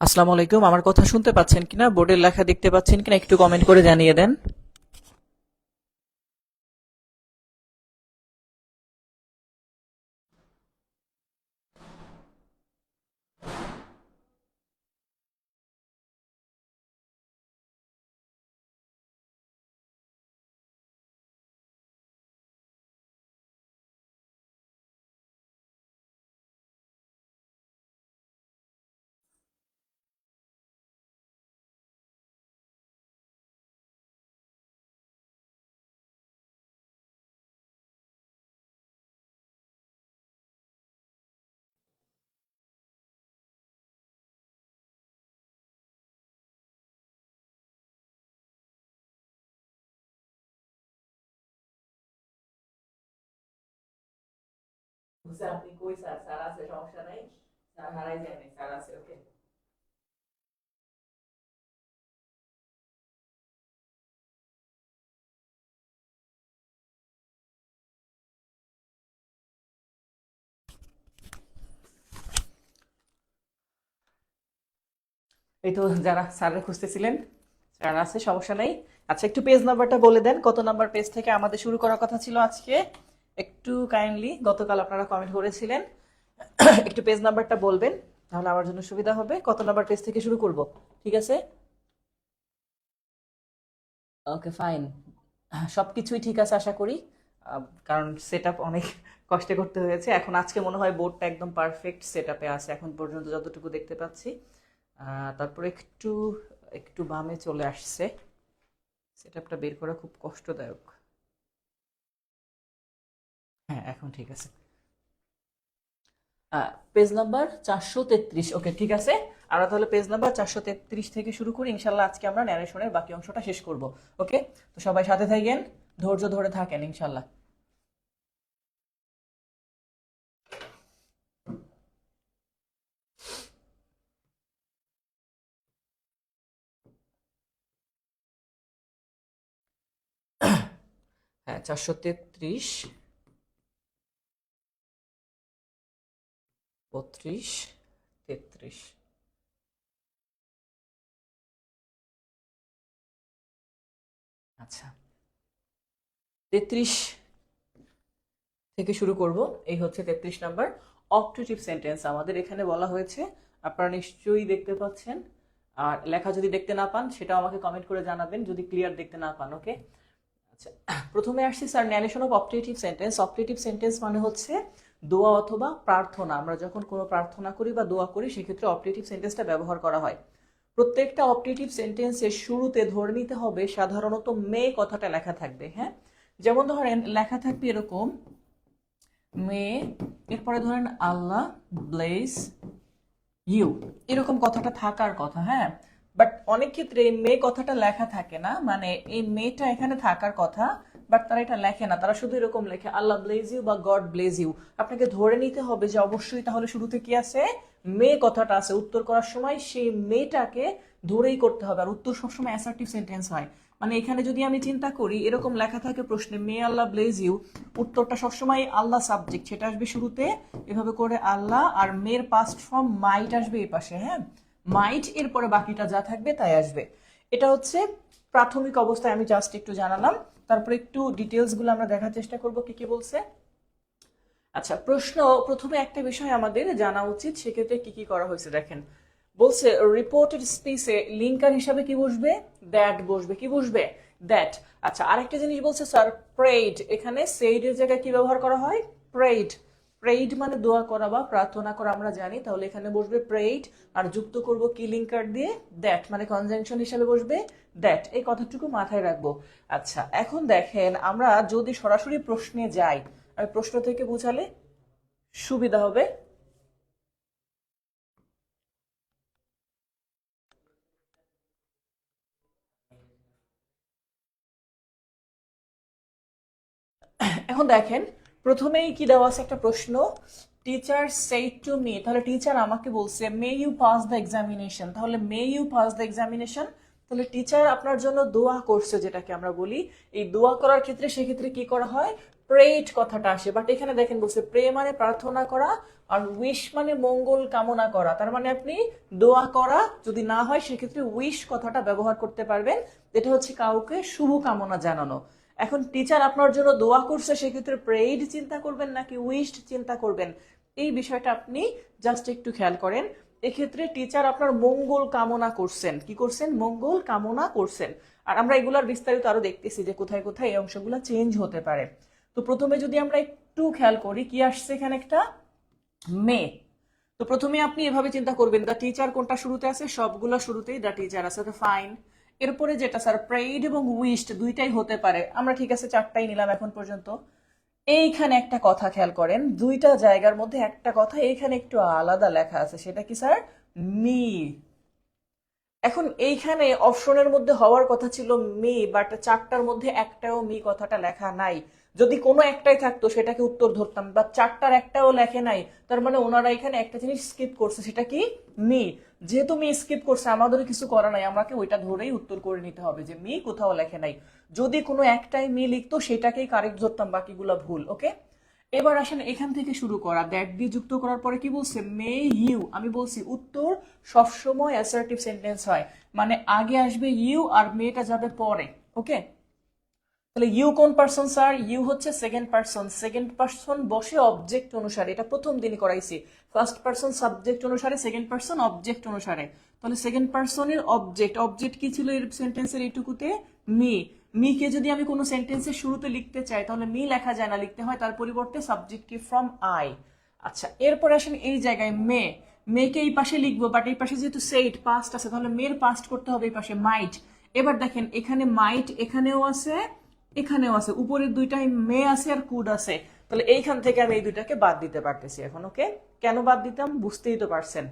আসসালামু আলাইকুম। আমার কথা শুনতে পাচ্ছেন কিনা, বোর্ডের লেখা দেখতে পাচ্ছেন কিনা, একটু কমেন্ট করে জানিয়ে দেন। আপনি কই স্যার? স্যার আছে, সমস্যা নাই। স্যার হারাই যায় নাই, স্যার আছে। ওকে। এই তো যারা স্যারের খুঁজতেছিলেন, স্যার আছে, সমস্যা নাই। আচ্ছা, একটু পেজ নাম্বারটা বলে দেন, কত নাম্বার পেজ থেকে আমাদের শুরু করার কথা ছিল আজকে? একটু কাইন্ডলি, গতকাল আপনারা কমেন্ট করেছিলেন, একটু পেজ নাম্বারটা বলবেন, তাহলে আমার জন্য সুবিধা হবে। কত নাম্বার পেজ থেকে শুরু করব? ঠিক আছে। ওকে, ফাইন। সবকিছুই ঠিক আছে আশা করি। কারণ সেট আপ অনেক কষ্টে করতে হয়েছে। এখন আজকে মনে হয় বোর্ডটা একদম পারফেক্ট সেট আপে আছে এখন পর্যন্ত যতটুকু দেখতে পাচ্ছি। তারপর একটু একটু বামে চলে আসছে। সেট আপটা বের করা খুব কষ্টদায়ক। হ্যাঁ, এখন ঠিক আছে। Page number 433। ওকে, ঠিক আছে। আমরা তাহলে পেজ নাম্বার 433 থেকে শুরু করি। ইনশাল্লাহ আজকে আমরা ন্যারেশনের বাকি অংশটা শেষ করব। ওকে, তো সবাই সাথে থাকেন, ধৈর্য ধরে থাকেন ইনশাল্লাহ। হ্যাঁ, 433, 32, 33। আচ্ছা, 33 থেকে শুরু করব। এই হচ্ছে 33 নাম্বার অপটেটিভ সেন্টেন্স। আমাদের এখানে বলা হয়েছে, আপনারা নিশ্চয়ই দেখতে পাচ্ছেন। আর লেখা যদি দেখতে না পান সেটাও আমাকে কমেন্ট করে জানাবেন যদি ক্লিয়ার দেখতে না পান। ওকে। আচ্ছা, প্রথমে আসছি sir, narration of optative sentence. Optative sentence মানে হচ্ছে দোয়া অথবা প্রার্থনা। আমরা যখন কোনো প্রার্থনা করি বা দোয়া করি সেক্ষেত্রে অপটেটিভ সেন্টেন্সটা ব্যবহার করা হয়। প্রত্যেকটা অপটেটিভ সেন্টেন্সের শুরুতে ধরে নিতে হবে সাধারণত মে কথাটা লেখা থাকবে। হ্যাঁ, যেমন ধরেন লেখা থাকবে এরকম, মে, এরপরে ধরেন আল্লাহ ব্লেস ইউ, এরকম কথাটা থাকার কথা। হ্যাঁ, বাট অনেক ক্ষেত্রে এই মে কথাটা লেখা থাকে না, মানে এই মেটা এখানে থাকার কথা, বাট তারা এটা লেখে না, তারা শুধু এরকম লেখে আল্লাহ ব্লেজ ইউ বা গড ব্লেজ ইউ। আপনাকে ধরে নিতে হবে যে অবশ্যই তাহলে শুরুতে কি আছে, মে কথাটা আছে। উত্তর করার সময় সেই মেটাকে ধরেই করতে হবে। আর উত্তর সবসময় অ্যাসার্টিভ সেন্টেন্স হয়। মানে এখানে যদি আমি চিন্তা করি, এরকম লেখা থাকে প্রশ্নে মে আল্লাহ ব্লেজ ইউ, উত্তরটা সবসময় আল্লাহ সাবজেক্ট, সেটা আসবে শুরুতে এভাবে করে আল্লাহ, আর মের পাস্ট ফর্ম মাইট আসবে এই পাশে। হ্যাঁ, মাইট, এরপরে বাকিটা যা থাকবে তাই আসবে। এটা হচ্ছে প্রাথমিক অবস্থায় আমি জাস্ট একটু জানালাম। তারপরে একটু ডিটেলস গুলো আমরা দেখার চেষ্টা করব কি কি বলছে। আচ্ছা, প্রশ্ন প্রথমে একটা বিষয় আমাদের জানা উচিত, সেক্ষেত্রে কি কি করা হয়েছে দেখেন। বলছে রিপোর্টেড স্পিচে লিঙ্কার হিসাবে কি বসবে? দ্যাট বসবে। কি বসবে? দ্যাট। আচ্ছা, আরেকটা জিনিস বলছে স্যার, প্রেইড, এখানে সেইড এর জায়গায় কি ব্যবহার করা হয়? প্রেইড। প্রেইড মানে দোয়া করা বা প্রার্থনা করা, আমরা জানি। তাহলে এখানে বসবে প্রেইড, আর যুক্ত করব কি লিঙ্কার দিয়ে? দ্যাট, মানে কনজাংশন হিসাবে বসবে দ্যাট। এই কথাটুকু মাথায় রাখবো। আচ্ছা, এখন দেখেন আমরা যদি সরাসরি প্রশ্নে যাই, আমি প্রশ্ন থেকে বুঝালে সুবিধা হবে। এখন দেখেন, প্রথমেই কি দেওয়া আছে একটা প্রশ্ন, টিচার সেড টু মি, তাহলে টিচার আমাকে বলছে may you pass the examination, তাহলে may you pass the examination, তাহলে টিচার আপনার জন্য দোয়া করছে, যেটাকে আমরা বলি। এই দোয়া করার ক্ষেত্রে সেক্ষেত্রে কি করা হয়, প্রেড কথাটা আসে। বাট এখানে দেখেন বলছে প্রে মানে প্রার্থনা করা, আর উইশ মানে মঙ্গল কামনা করা। তার মানে আপনি দোয়া করা যদি না হয় সেক্ষেত্রে উইশ কথাটা ব্যবহার করতে পারবেন, এটা হচ্ছে কাউকে শুভ কামনা জানানো। এখন টিচার আপনার জন্য দোয়া করছে, সেক্ষেত্রে প্রেড চিন্তা করবেন নাকি উইশড চিন্তা করবেন, এই বিষয়টা আপনি জাস্ট একটু খেয়াল করেন। এক্ষেত্রে টিচার আপনার মঙ্গল কামনা করছেন, কি করছেন, মঙ্গল কামনা করছেন। আর আমরা এগুলার বিস্তারিত আরো দেখতেছি যে কোথায় কোথায় এই অংশগুলো চেঞ্জ হতে পারে। তো প্রথমে যদি আমরা একটু খেয়াল করি, কি আসছে এখানে, একটা মে। তো প্রথমে আপনি এভাবে চিন্তা করবেন, দ্য টিচার কোনটা শুরুতে আছে, সবগুলো শুরুতেই দ্য টিচার আছে, তো ফাইন। এরপরে যেটা স্যার প্রেইড এবং উইশড দুইটাই হতে পারে, আমরা ঠিক আছে চারটাই নিলাম এখন পর্যন্ত। এইখানে একটা কথা খেয়াল করেন, দুইটা জায়গার মধ্যে একটা কথা এইখানে একটু আলাদা লেখা আছে, সেটা কি স্যার, মি। এখন এইখানে অপশনের মধ্যে হওয়ার কথা ছিল মি, বাট চারটার মধ্যে একটাও মি কথাটা লেখা নাই। যদি কোনো একটাই থাকতো সেটাকে উত্তর ধরতাম, বা চারটার একটাও লেখে নাই, তার মানে ওনারা এখানে একটা জিনিস স্কিপ করছে, সেটা কি, মি। যেহেতু মি স্কিপ করছে, আমাদের কিছু করা নাই, আমাকে ওইটা ধরেই উত্তর করে নিতে হবে যে মি কোথাও লেখে নাই। যদি কোনো একটাই মি লিখতো সেটাকেই কারেক্ট ধরতাম, বাকিগুলো ভুল। ওকে, এবার আসেন এখান থেকে শুরু করা, দ্যাট দিয়ে যুক্ত করার পরে কি বলছে, মে ইউ। আমি বলছি উত্তর সবসময় অ্যাসার্টিভ সেন্টেন্স হয়, মানে আগে আসবে ইউ আর মেটা যাবে পরে। ওকে, তাহলে ইউ কোন পারসন স্যার, ইউ হচ্ছে সেকেন্ড পারসন। সেকেন্ড পারসন বসে অবজেক্ট অনুসারে, এটা প্রথম দিনই করাইছি। ফার্স্ট পারসন সাবজেক্ট অনুসারে, সেকেন্ড পারসন অবজেক্ট অনুসারে। তাহলে সেকেন্ড পারসনের অবজেক্ট, অবজেক্ট কি ছিল এর সেন্টেন্সের এইটুকুতে, মি। মি কে যদি আমি কোনো সেন্টেন্সের শুরুতে লিখতে চাই তাহলে মি লেখা যায় না, লিখতে হয় তার পরিবর্তে সাবজেক্টিভ ফ্রম আই। আচ্ছা, এরপরে আসেন এই জায়গায় মে। মেকে এই পাশে লিখবো, বাট এই পাশে যেহেতু সেইট পাস্ট আছে, তাহলে মের পাস্ট করতে হবে এই পাশে, মাইট। এবার দেখেন এখানে মাইট এখানেও আছে, এখানেও আছে, উপরের দুইটাই মে আছে আর কুড আছে। তাহলে এইখান থেকে আমি এই দুইটাকে বাদ দিতে পারতেছি এখন। ওকে, কেন বাদ দিতাম বুঝতেই তো পারছেন।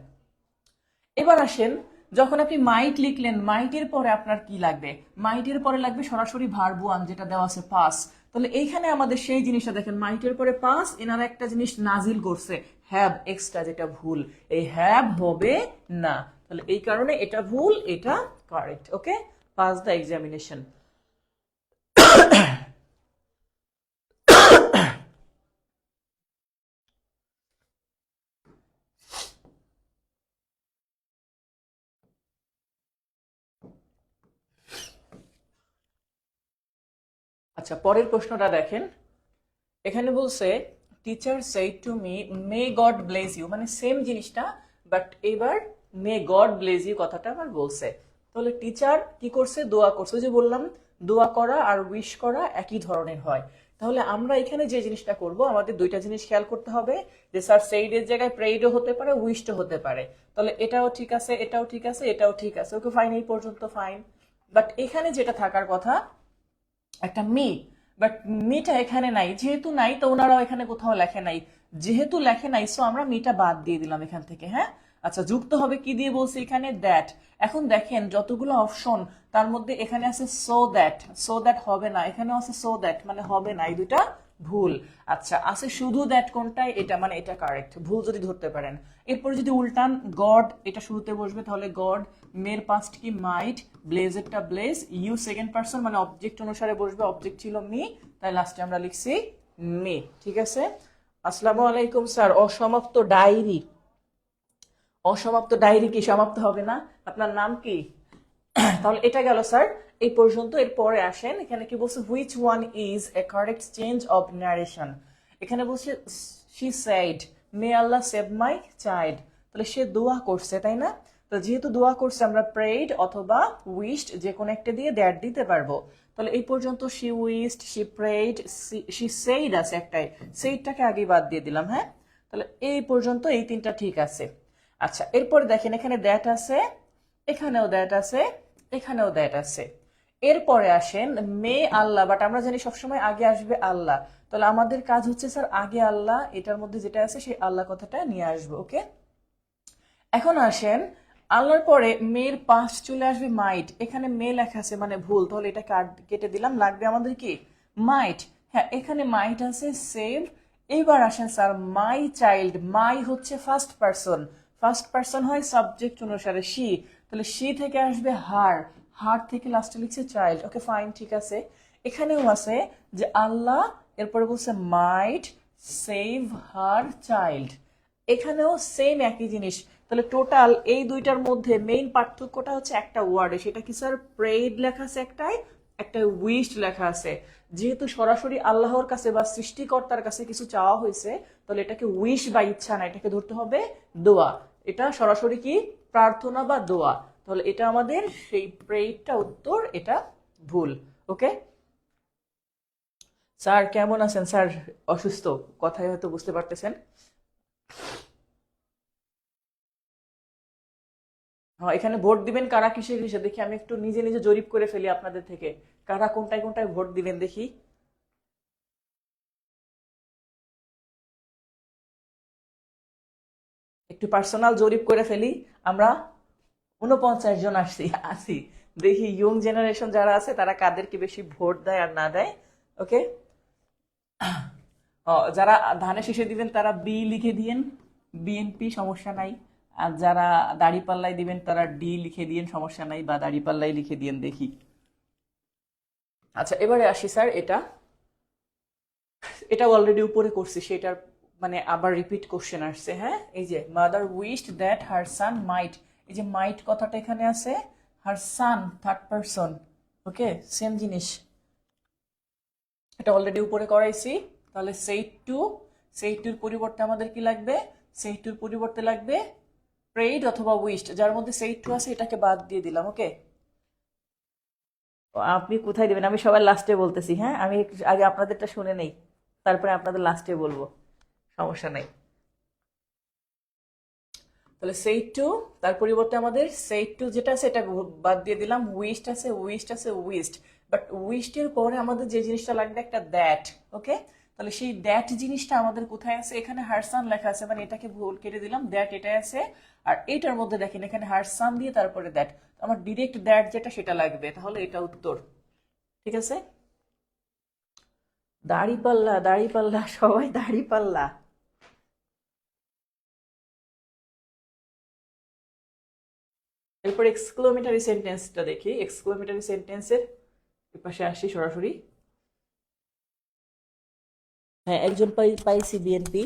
এবার আসেন, যখন আপনি মাইট লিখলেন, মাইটের পরে আপনার কি লাগবে, মাইটের পরে লাগবে সরাসরি ভার্ব ওয়ান, যেটা দেওয়া আছে পাস। তাহলে এইখানে আমাদের সেই জিনিসটা দেখেন, মাইটের পরে পাস, এনারা একটা জিনিস নাজিল করছে, হ্যাভ এক্সট্রা, যেটা ভুল, এই হ্যাভ হবে না। তাহলে এই কারণে এটা ভুল, এটা correct. Okay, pass the examination. আচ্ছা, পরের প্রশ্নটা দেখেন, এখানে বলছে teacher said to me may God bless you, মানে সেম জিনিসটা, বাট এবার মে গড ব্লেস ইউ কথাটা আবার বলছে। তাহলে টিচার কি করছে, দোয়া করছে। যে বললাম দোয়া করা আর উইশ করা একই ধরনের হয়। তাহলে আমরা এখানে যে জিনিসটা করব, আমাদের দুইটা জিনিস খেয়াল করতে হবে, যে স্যার সেইড এর জায়গায় প্রেইডও হতে পারে, উইশও হতে পারে। তাহলে এটাও ঠিক আছে, এটাও ঠিক আছে, এটাও ঠিক আছে। ওকে ফাইন, এই পর্যন্ত ফাইন। বাট এখানে যেটা থাকার কথা, একটা মি, বাট মিটা এখানে নাই। যেহেতু নাই, তো ওনারাও এখানে কোথাও লেখে নাই। যেহেতু লেখে নাই, সো আমরা মিটা বাদ দিয়ে দিলাম এখান থেকে। হ্যাঁ, আচ্ছা, যুক্ত হবে কি দিয়ে বলছি এখানে, দ্যাট। এখন দেখেন যতগুলো অপশন, তার মধ্যে এখানে আছে সো দ্যাট, সো দ্যাট হবে না, এখানেও আছে সো দ্যাট, মানে হবে না, এই দুটা ভুল। আচ্ছা, আছে শুধু দ্যাট, কোনটাই, এটা, মানে এটা কারেক্ট, ভুল যদি ধরতে পারেন। এরপরে যদি উল্টান, গড এটা শুরুতে বসবে, তাহলে গড, মের পাস্ট কি মাইট, ব্লেজেরটা ব্লেজ, ইউ সেকেন্ড পারসন মানে অবজেক্ট অনুসারে বসবে, অবজেক্ট ছিল মি, তাই লাস্টে আমরা লিখছি মি। ঠিক আছে, আসসালামু আলাইকুম স্যার। অসমাপ্ত ডায়েরি, অসমাপ্ত ডায়েরি কি সমাপ্ত হবে না? আপনার নাম কি? তাহলে এটা গেল স্যার এই পর্যন্ত। এর পরে আসেন, এখানে কি বলছে, which one is a correct change of narration. এখানে বলছে she said May Allah save my child. তাহলে সে দোয়া করছে, তাই না? তো যেহেতু দোয়া করছে, আমরা প্রেইড অথবা উইশড যে কোনো একটা দিয়ে দ্যাট দিতে পারবো। তাহলে এই পর্যন্ত she wished, she prayed, she said আছে একটাই, সেইডটাকে আগে বাদ দিয়ে দিলাম। হ্যাঁ, তাহলে এই পর্যন্ত এই তিনটা ঠিক আছে। আচ্ছা, এরপরে দেখেন এখানে দ্যাট আছে, এখানেও দ্যাট আছে, এখানেও দ্যাট আছে। এরপরে আসেন মে আল্লাহ, বাট আমরা জানি সবসময় আগে আসবে আল্লাহ। তাহলে আমাদের কাজ হচ্ছে স্যার আগে আল্লাহ, এটার মধ্যে যেটা আছে সেই আল্লাহ কথাটা নিয়ে আসবো। ওকে, এখন আসেন, আল্লাহর পরে মেয়ের পাস্ট চলে আসবে মাইট। এখানে মে লেখা আছে মানে ভুল, তাহলে এটা কেটে দিলাম, লাগবে আমাদের কি, মাইট। হ্যাঁ, এখানে মাইট আছে, সেভ। এইবার আসেন স্যার মাই চাইল্ড, মাই হচ্ছে ফার্স্ট পারসন, ফার্স্ট পারসন হয় সাবজেক্ট অনুসারে শি, তাহলে শি থেকে আসবে হার, হার থেকে লাস্টে লিখছে চাইল্ড, ওকে ফাইন, ঠিক আছে। এখানেও আছে যে আল্লাহ, এরপরে বলছে মাইট সেভ হার চাইল্ড, এখানেও সেম একই জিনিস। তাহলে টোটাল এই দুইটার মধ্যে মেইন পার্থক্যটা হচ্ছে একটা ওয়ার্ডে, সেটা কি স্যার? প্রেড লেখা আছে একটাই, একটা উইশড লেখা আছে। যেহেতু সরাসরি আল্লাহর কাছে বা সৃষ্টিকর্তার কাছে কিছু চাওয়া হয়েছে, তাহলে এটাকে উইশ বা ইচ্ছা না, এটাকে ধরতে হবে দোয়া। এটা সরাসরি কি? প্রার্থনা বা দোয়া। তাহলে এটা আমাদের সেই প্রেডটা উত্তর, এটা ভুল। ওকে স্যার, কেমন আছেন স্যার? অসুস্থ, কথায় হয়তো বুঝতে পারতেছেন। হ্যাঁ, এখানে ভোট দিবেন কারা কিসে কিসে দেখি, আমি একটু নিজে নিজে জরিপ করে ফেলি আপনাদের থেকে, কারা কোনটায় কোনটায় ভোট দিবেন দেখি। একটু পার্সোনাল জরিপ করে ফেলি আমরা। 49 জন আছি, দেখি ইয়ং জেনারেশন যারা আছে তারা কাদেরকে বেশি ভোট দেয় আর না দেয়। ওকে, যারা ধানে শীষে দিবেন তারা বি লিখে দিয়েন, বিএনপি, সমস্যা নাই। আর যারা দাড়িপাল্লায় দিবেন তারা ডি লিখে দিয়েন, সমস্যা নাই, বা দাড়িপাল্লাই লিখে দিয়েন দেখি। আচ্ছা, এবারে আসি স্যার, এটা এটা অলরেডি উপরে করছি, সেটার মানে আবার রিপিট কোশ্চেন আসছে। হ্যাঁ, এই যে মাদার উইশড দ্যাট হার সান মাইট, এই যে মাইট কথাটা এখানে আছে, হার সান থার্ড পারসন, ওকে সেম জিনিস, এটা অলরেডি উপরে করাইছি। তাহলে সেই টুর পরিবর্তে আমাদের কি লাগবে? সেই টুর পরিবর্তে লাগবে প্রেইড অথবা উইশড, যার মধ্যে সেই টু আছে এটাকে বাদ দিয়ে দিলাম। ওকে, আপনি কোথায় দিবেন? আমি সবার লাস্টে বলতেছি। হ্যাঁ, আমি আগে আপনাদেরটা শুনে নেই, তারপরে আপনাদের লাস্টে বলবো, সমস্যা নাই। তাহলে সেই টু, তার পরিবর্তে আমাদের সেই টু যেটা আছে এটা বাদ দিয়ে দিলাম, উইস্ট আছে, উইস্ট, বাট উইস্টের পরে আমাদের যে জিনিসটা লাগবে একটা দ্যাট। ওকে, তাহলে সেই দ্যাট জিনিসটা আমাদের কোথায় আছে? এখানে হারসান লেখা আছে, মানে এটাকে ভুল কেটে দিলাম, দ্যাট এটাই আছে। আর এটার মধ্যে দেখেন এখানে হারসান দিয়ে তারপরে দ্যাট, আমার ডিরেক্ট দ্যাট যেটা সেটা লাগবে, তাহলে এটা উত্তর। ঠিক আছে, দাড়িপাল্লা দাড়িপাল্লা, সবাই দাড়িপাল্লা। এরপর এক্সক্লোমেটারি সেন্টেন্সটা দেখি, এক্সক্লোমেটারি সেন্টেন্সের পাশে আসি সরাসরি। হ্যাঁ, একজন পাইছি বিএনপি।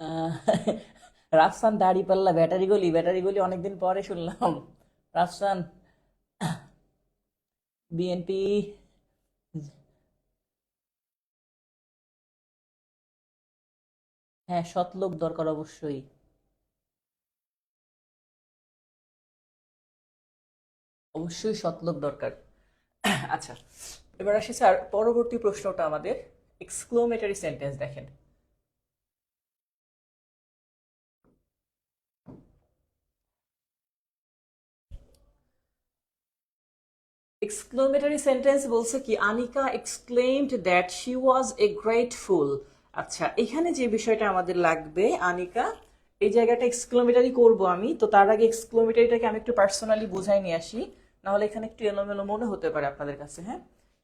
আহ, রাফসান দাড়িপাল্লা, ব্যাটারি গলি অনেকদিন পরে শুনলাম। রাফসান, বিএনপি। হ্যাঁ, সৎ লোক দরকার অবশ্যই। অবশ্যই সৎ লোক দরকার। আচ্ছা, এবার আসি স্যার পরবর্তী প্রশ্নটা আমাদের, এক্সক্লোমেটারি সেন্টেন্স দেখেন। এক্সক্লোমেটারি সেন্টেন্স বলছে কি, Anika exclaimed that she was A grateful. আচ্ছা, এখানে যে বিষয়টা আমাদের লাগবে, আনিকা, এই জায়গাটা এক্সক্লোমেটারি করব আমি, তো তার আগে এক্সক্লোমেটারিটাকে আমি একটু পার্সোনালি বুঝাই নিয়ে আসি, নাহলে এখানে একটু এলোমেলো মনে হতে পারে আপনাদের কাছে। হ্যাঁ,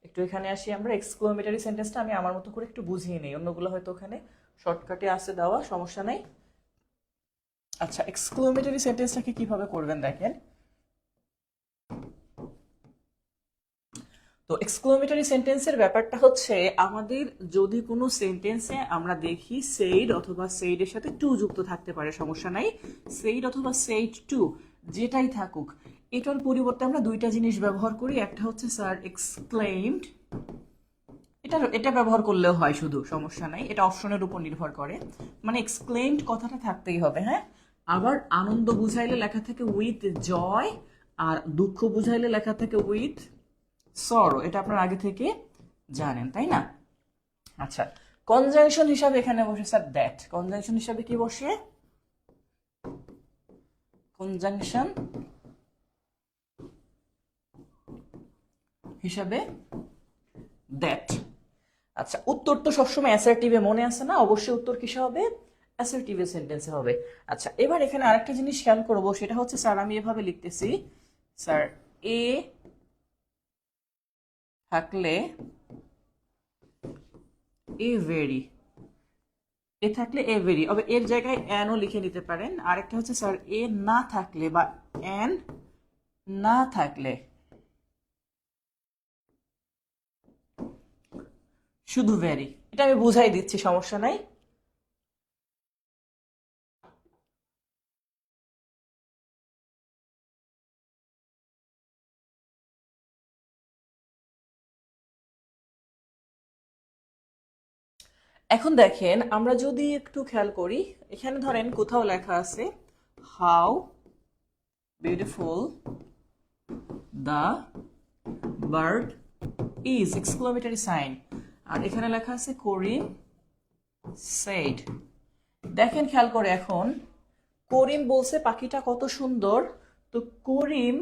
একটু এখানে আসি আমরা, এক্সক্লোমেটারি সেন্টেন্সটা আমি আমার মতো করে একটু বুঝিয়ে নিই, অন্যগুলো হয়তো ওখানে শর্টকাটে আছে দেওয়া, সমস্যা নেই। আচ্ছা, এক্সক্লোমেটারি সেন্টেন্সটাকে কিভাবে করবেন দেখেন। তো এক্সক্লোমেটরি সেন্টেন্সের ব্যাপারটা হচ্ছে, আমাদের যদি কোনো সেন্টেন্সে আমরা দেখি সেইড অথবা সেইডের সাথে টু যুক্ত থাকতে পারে, সমস্যা নাই, সেইড অথবা সেইড টু যেটাই থাকুক, এটার পরিবর্তে আমরা দুইটা জিনিস ব্যবহার করি। একটা হচ্ছে স্যার এক্সক্লেইমড, এটা ব্যবহার করলেও হয়, শুধু সমস্যা নাই, এটা অপশনের উপর নির্ভর করে, মানে এক্সক্লেইমড কথাটা থাকতেই হবে। হ্যাঁ, আবার আনন্দ বুঝাইলে লেখা থাকে উইথ জয়, আর দুঃখ বুঝাইলে লেখা থাকে উইথ সরো। এটা আপনার আগে থেকে জানেন, তাই না? আচ্ছা, কনজাংশন হিসাবে এখানে বসে স্যার দ্যাট। কনজাংশন হিসাবে কি বসে? কনজাংশন হিসাবে দ্যাট। আচ্ছা, উত্তর তো সবসময় অ্যাসার্টিভে মনে আছে না? অবশ্যই উত্তর কিসে হবে? অ্যাসার্টিভে সেন্টেন্সে হবে। আচ্ছা, এবার এখানে আরেকটা জিনিস খেয়াল করবো, সেটা হচ্ছে স্যার আমি এভাবে লিখতেছি, স্যার এ থাকলে এ ভেরি, এ থাকলে এ ভেরি, তবে এর জায়গায় অ্যানও লিখে নিতে পারেন। আরেকটা হচ্ছে স্যার এ না থাকলে বা অ্যান না থাকলে শুধু ভেরি। এটা আমি বুঝাই দিচ্ছি, সমস্যা নাই। এখন দেখেন, আমরা যদি একটু খেয়াল করি, এখানে ধরেন কোথাও লেখা আছে how beautiful the bird is, exclamatory sign, আর এখানে লেখা আছে করিম সেইড। দেখেন খেয়াল করে, এখন করিম বলছে পাখিটা কত সুন্দর, তো করিম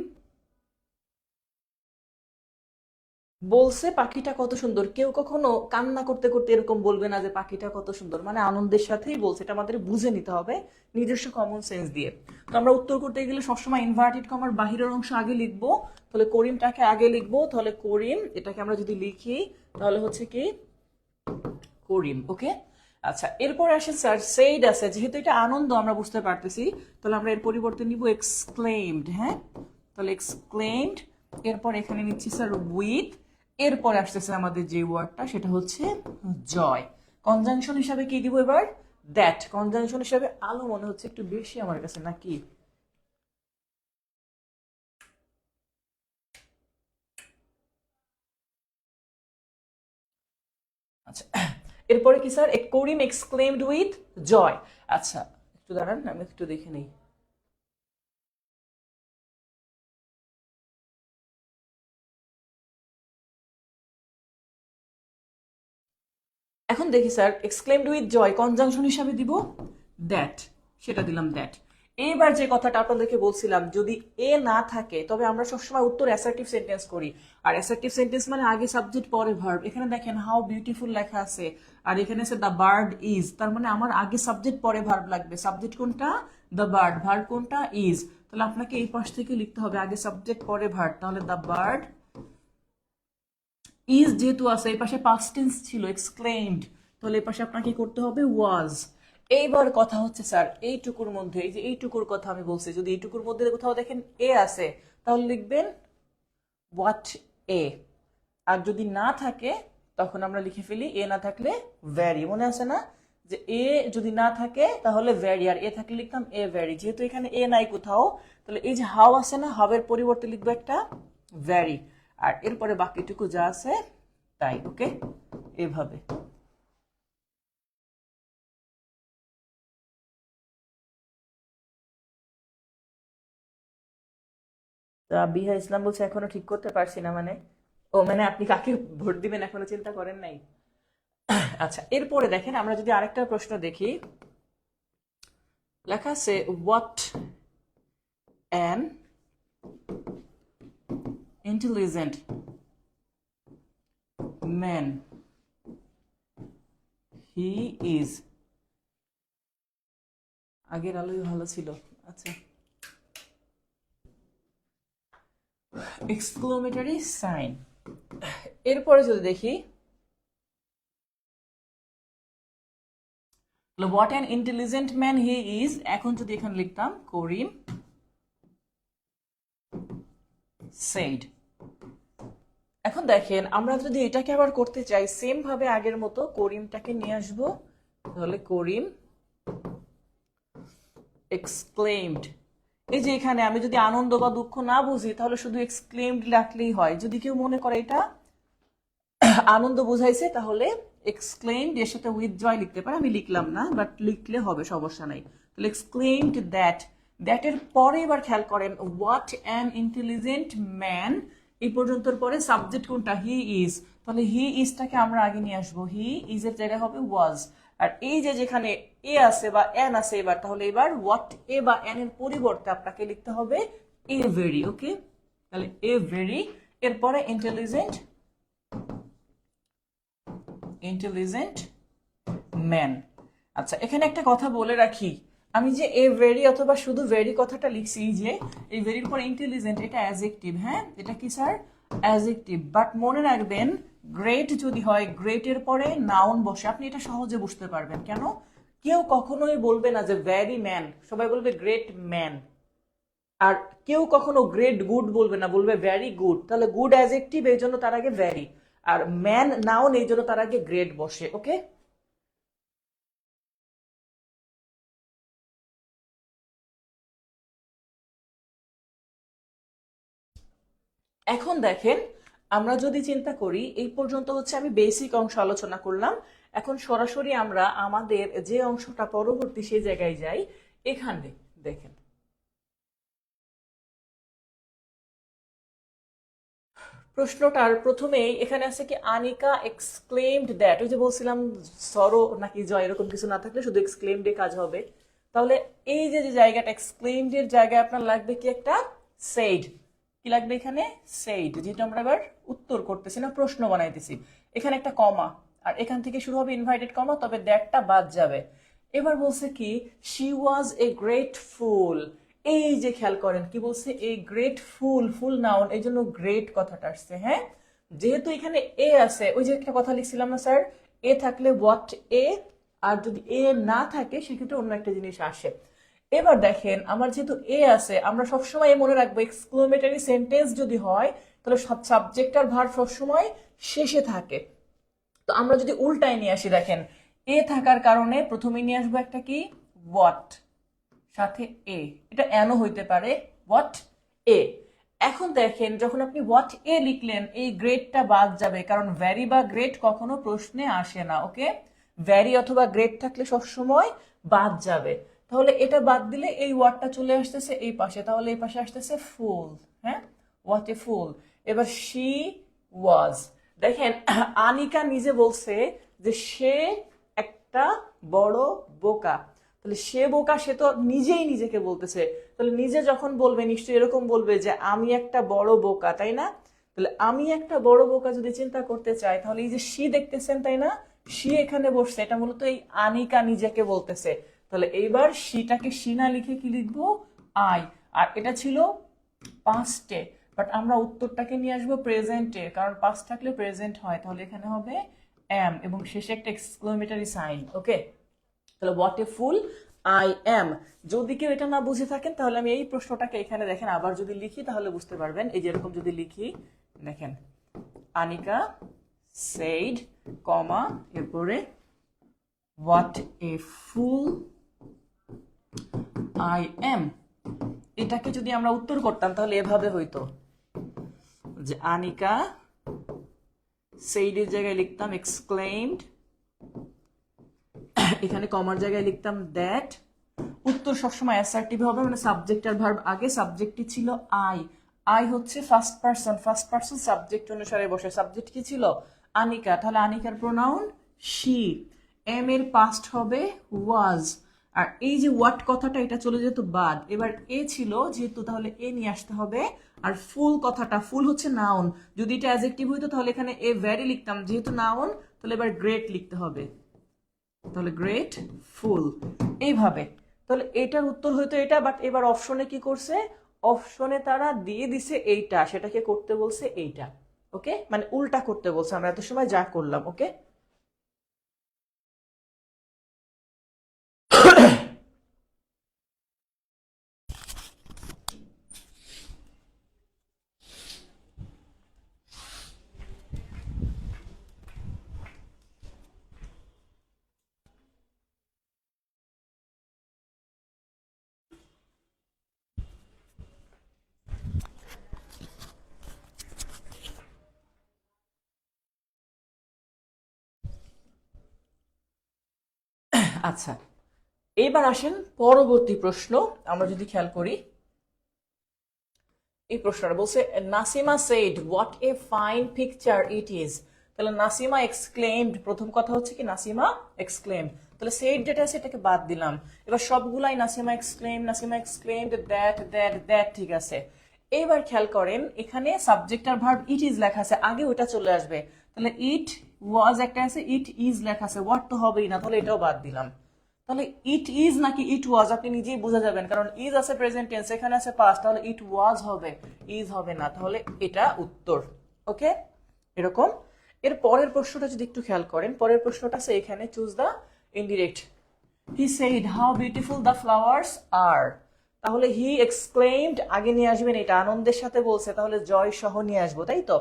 বলছে পাখিটা কত সুন্দর। কেউ কখনো কান্না করতে করতে এরকম বলবে না যে পাখিটা কত সুন্দর, মানে আনন্দের সাথেই বলছে। এটা আমাদের বুঝে নিতে হবে নিজস্ব কমন সেন্স দিয়ে। তো আমরা উত্তর করতে গেলে সবসময় ইনভার্টেড কমার বাহিরের অংশ আগে লিখবো, তাহলে করিমটাকে আগে লিখবো, তাহলে করিম, এটাকে আমরা যদি লিখি তাহলে হচ্ছে কি করিম। ওকে, আচ্ছা, এরপরে আসে স্যার সেইড আছে, যেহেতু এটা আনন্দ আমরা বুঝতে পারতেছি, তাহলে আমরা এর পরিবর্তে নিব এক্সক্লেইমড। হ্যাঁ, তাহলে এক্সক্লেইমড, এরপর এখানে নিচ্ছি স্যার উইথ, এরপরে আসতেছে আমাদের যে ওয়ার্ডটা সেটা হচ্ছে জয়। কনজাংশন হিসাবে কি দিব এবার? দ্যাট। কনজাংশন হিসাবে আলো মনে হচ্ছে একটু বেশি আমার কাছে, নাকি? আচ্ছা, এরপরে কি sir? Karim exclaimed with joy. আচ্ছা, একটু দাঁড়ান, আমি একটু দেখে নিই। এখন দেখি sir, exclaimed with joy conjunction হিসাবে দিব দ্যাট, সেটা দিলাম দ্যাট। এইবার যে কথাটা আপনাদেরকে বলছিলাম, যদি এ না থাকে তবে আমরা সবসময় উত্তর অ্যাসার্টিভ সেন্টেন্স করি। আর অ্যাসার্টিভ সেন্টেন্স মানে আগে সাবজেক্ট পরে ভার্ব। এখানে দেখেন হাউ বিউটিফুল লেখা আছে, আর এখানে আছে দ্য বার্ড ইজ, তার মানে আমার আগে সাবজেক্ট পরে ভার্ব লাগবে। সাবজেক্ট কোনটা? The bird. ভার্ব কোনটা? ইজ। তাহলে আপনাকে এই পাশ থেকে লিখতে হবে আগে সাবজেক্ট পরে ভার্ব। তাহলে দ্য বার্ড ইজ যেহেতু আছে, এই পাশে পাস্ট টেন্স ছিল এক্সক্লেইমড, তাহলে এই পাশে আপনাকে করতে হবে ওয়াজ। এইবার কথা হচ্ছে স্যার এইটুকুর মধ্যে, এই যে এইটুকুর কথা আমি বলছি, যদি এইটুকুর মধ্যে কোথাও দেখেন এ আছে তাহলে লিখবেন হোয়াট এ, আর যদি না থাকে তখন আমরা লিখে ফেলি এ না থাকলে ভ্যারি। মনে আছে না যে এ যদি না থাকে তাহলে ভ্যারি, আর এ থাকলে লিখতাম এ ভ্যারি। যেহেতু এখানে এ নাই কোথাও, তাহলে এই যে হাউ আছে না, হাওয়ের পরিবর্তে লিখবো একটা ভ্যারি, আর এরপরে বাকিটুকু যা আছে তাই। ওকে, এভাবে। তা বিহা ইসলাম বলছে এখনো ঠিক করতে পারছি না, মানে ও মানে আপনি কাকে ভোট দিবেন এখনো চিন্তা করেন নাই? আচ্ছা, এরপরে দেখেন, আমরা যদি আরেকটা প্রশ্ন দেখি, লেখা আছে what an intelligent man he is. আগের আলোই ভালো ছিল। আচ্ছা, এক্সক্লামেটরি সাইন। এরপরে যদি দেখি, what an intelligent man he is, এখন যদি এখানে লিখতাম করিম সেইড। এখন দেখেন, আমরা যদি এটাকে আবার করতে চাই সেম ভাবে আগের মতো, করিমটাকে নিয়ে আসবো, তাহলে করিম এক্সক্লেইমড। এই যে এখানে আমি যদি আনন্দ বা দুঃখ না বুঝি তাহলে শুধু এক্সক্লেইমড রাখলেই হয়। যদি কেউ মনে করে এটা আনন্দ বুঝাইছে তাহলে এক্সক্লেইমড এর সাথে উইথ জয় লিখতে পারে, আমি লিখলাম না, বাট লিখলে হবে, সমস্যা নাই। তো তাহলে এক্সক্লেইমড দ্যাট, দ্যাটের পরে এবার খেয়াল করেন হোয়াট অ্যান ইন্টেলিজেন্ট ম্যান, এই পর্যন্তর পরে সাবজেক্ট কোনটা, হি ইজ, তাহলে হি ইজটাকে আমরা আগে নিয়ে আসবো, হি ইজ এর জায়গায় হবে ওয়াজ। আর এই যে যেখানে এ আছে বা এন আছে এবার, তাহলে এবার হোয়াট এ বা এন এর পরিবর্তে আপনাকে লিখতে হবে এ ভেরি। ওকে, তাহলে এ ভেরি, এরপরে ইন্টেলিজেন্ট, ইন্টেলিজেন্ট ম্যান। আচ্ছা, এখানে একটা কথা বলে রাখি, আমি যে এ ভেরি অথবা শুধু ভেরি কথাটা লিখছি, যে এই ভেরির পর ইন্টেলিজেন্ট, এটা অ্যাডজেক্টিভ, হ্যাঁ এটা কি স্যার, অ্যাডজেক্টিভ। বাট মনে রাখবেন গ্রেট যদি হয়, গ্রেটের পরে নাউন বসে, আপনি এটা সহজে বুঝতে পারবেন। কেন, কেউ কখনোই বলবে না যে ভেরি ম্যান, সবাই বলবে গ্রেট ম্যান। আর কেউ কখনো গ্রেট গুড বলবে না, বলবে ভেরি গুড। তাহলে গুড অ্যাডজেক্টিভ, এই জন্য তার আগে ভেরি, আর ম্যান নাউন, এই জন্য তার আগে গ্রেট বসে। ওকে, এখন দেখেন আমরা যদি চিন্তা করি, এই পর্যন্ত হচ্ছে আমি বেসিক অংশ আলোচনা করলাম। এখন সরাসরি আমরা আমাদের যে অংশটা পরবর্তী সেই জায়গায় যাই। এখানে দেখেন প্রশ্নটার প্রথমেই এখানে আছে কি, আনিকা এক্সক্লেমড দ্যাট, ওই যে বলছিলাম সরো নাকি জয় এরকম কিছু না থাকলে শুধু এক্সক্লেমড এ কাজ হবে। তাহলে এই যে যে জায়গাটা এক্সক্লেমড এর জায়গায় আপনার লাগবে কি একটা সেইড, কি লাগবে এখানে সেইড, যেটা আমরা এবার উত্তর করতেছি না, প্রশ্ন বানাইতেছি। এখানে একটা কমা, আর এখান থেকে শুরু হবে ইনভাইটেড কমা, তবে দ্যাটটা বাদ যাবে। এবার বলছে কি, শি ওয়াজ এ গ্রেট ফুল, এই যে খেয়াল করেন কি বলছে, a great full, full noun, এই জন্য গ্রেট কথাটা আসছে। হ্যাঁ, যেহেতু এখানে এ আছে, ওই যে একটা কথা লিখছিলাম না স্যার, এ থাকলে হোয়াট এ, আর যদি এ না থাকে সেক্ষেত্রে অন্য একটা জিনিস আসে। এবার দেখেন আমার যেহেতু এ আছে, আমরা সবসময় মনে রাখবো এক্সক্লেমেটরি সেন্টেন্স যদি হয় তাহলে সাবজেক্ট আর ভার্ব সবসময় শেষে থাকে। তো আমরা যদি উল্টায় নিয়ে আসি, দেখেন এ থাকার কারণে প্রথমে নিয়ে আসবো একটা কি হোয়াট, সাথে এ, এটা এনও হইতে পারে হোয়াট এ। এখন দেখেন যখন আপনি হোয়াট এ লিখলেন, এই গ্রেডটা বাদ যাবে, কারণ ভ্যারি বা গ্রেড কখনো প্রশ্নে আসে না। ওকে, ভ্যারি অথবা গ্রেড থাকলে সবসময় বাদ যাবে। তাহলে এটা বাদ দিলে এই ওয়ার্ডটা চলে আসতেছে এই পাশে, তাহলে এই পাশে আসতেছে ফুল। হ্যাঁ, হোয়াট এ ফুল। এবার শি ওয়াজ, দেখেন আনিকা নিজে বলছে যে সে একটা বড় বোকা, তাহলে সে বোকা, সে তো নিজেই নিজেকে বলতেছে। তাহলে নিজে যখন বলবে নিশ্চয়ই এরকম বলবে যে আমি একটা বড় বোকা, তাই না? তাহলে আমি একটা বড় বোকা যদি চিন্তা করতে চাই, তাহলে এই যে সি দেখতেছেন তাই না, সি এখানে বসছে, এটা মূলত এই আনিকা নিজেকে বলতেছে। তাহলে এইবার সিটাকে সি না লিখে কি লিখবো, আই। আর এটা ছিল পাস্টে, বাট আমরা উত্তরটাকে নিয়ে আসবো প্রেজেন্টে, কারণ পাস্ট থাকলে প্রেজেন্ট হয়। তাহলে এখানে হবে এম এবং শেষে একটা এক্সক্লেমেটরি সাইন। ওকে, তাহলে what a fool I am. যদি কেউ এটা না বুঝে থাকেন তাহলে আমি এই প্রশ্নটাকে এখানে দেখেন আবার যদি লিখি তাহলে বুঝতে পারবেন। এই যেরকম যদি লিখি, দেখেন আনিকা সেইড কমা, এরপরে what a fool I M, এটাকে যদি আমরা উত্তর করতাম তাহলে এভাবে হইতো যে আনিকা সেইডের জায়গায় লিখতাম এক্সক্লেইমড, এখানে কমার জায়গায় লিখতাম দ্যাট। উত্তর সবসময় অ্যাসার্টিভ হবে, মানে সাবজেক্ট আর ভার্ব আগে। সাবজেক্টটি ছিল আই, আই হচ্ছে first person, first person subject অনুসারে বসে। সাবজেক্ট কি ছিল, আনিকা, তাহলে আনিকার প্রোনাউন শি। এম এর পাস্ট হবে ওয়াজ, আর এই যে হোয়াট কথাটা এটা চলে যেত বাদ। এবার এ ছিল যেহেতু, তাহলে এ নিয়ে আসতে হবে। আর ফুল কথাটা, ফুল হচ্ছে নাউন, যদি এটা অ্যাডজেক্টিভ হইতো তাহলে এখানে এ ভ্যারি লিখতাম, যেহেতু নাউন তাহলে এবার গ্রেট লিখতে হবে, তাহলে গ্রেট ফুল, এইভাবে। তাহলে এটার উত্তর হয়তো এটা, বাট এবার অপশনে কি করছে, অপশনে তারা দিয়ে দিছে এইটা, সেটাকে করতে বলছে এইটা। ওকে, মানে উল্টা করতে বলছে, আমরা এত সময় যা করলাম। ওকে, আচ্ছা এইবার আসেন পরবর্তী প্রশ্ন। আমরা যদি খেয়াল করি এই প্রশ্নটা বলছে Nasima said what a fine picture it is. তাহলে নাসিমা এক্সক্লেমড, প্রথম কথা হচ্ছে কি নাসিমা এক্সক্লেমড, তাহলে সেড যেটা আছে এটাকে বাদ দিলাম। এবার সবগুলাই Nasima exclaimed that that that, ঠিক আছে। এইবার খেয়াল করেন এখানে সাবজেক্ট আর ভার্ব ইট ইজ লেখা আছে, আগে ওটা চলে আসবে। তাহলে ইট ওয়াজ একটা আছে, ইট ইজ লেখা আছে, হোয়াট তো হবেই না, তাহলে এটাও বাদ দিলাম। তাহলে ইট ইজ নাকি ইট ওয়াজ আপনি নিজেই বোঝা যাবেন, কারণ ইজ আছে প্রেজেন্ট টেন্স, এখানে আছে পাস্ট, তাহলে ইট ওয়াজ হবে, ইজ হবে না, তাহলে এটা উত্তর। ওকে, এরকম। এর পরের প্রশ্নটা যদি একটু খেয়াল করেন, পরের প্রশ্নটা আছে এখানে choose the indirect. He said how beautiful the flowers are. তাহলে হি এক্সক্লেইমড আগে নিয়ে আসবেন, এটা আনন্দের সাথে বলছে, তাহলে জয় সহ নিয়ে আসবো, তাই তো।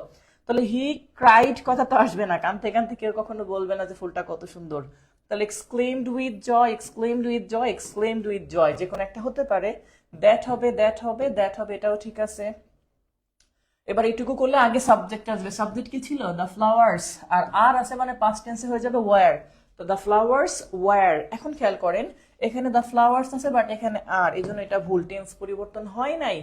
তাহলে হি ক্রাইড কথা তো আসবে না, কানতে কানতে কেউ কখনো বলবে না যে ফুলটা কত সুন্দর। তাহলে exclaimed with joy, exclaimed with joy, exclaimed with joy, যে কোনো একটা হতে পারে। দ্যাট হবে, দ্যাট হবে, দ্যাট হবে, এটাও ঠিক আছে। এবার এইটুকু করলে আগে সাবজেক্ট আসবে, সাবজেক্ট কি ছিল দ্য ফ্লাওয়ার্স, আর আছে মানে পাস্ট টেন্সে হয়ে যাবে ওয়্যার, তো দ্য ফ্লাওয়ার্স ওয়্যার। এখন খেয়াল করেন এখানে দ্য ফ্লাওয়ার্স আছে বাট এখানে আর, এই জন্য এটা ভুল, টেন্স পরিবর্তন হয় নাই।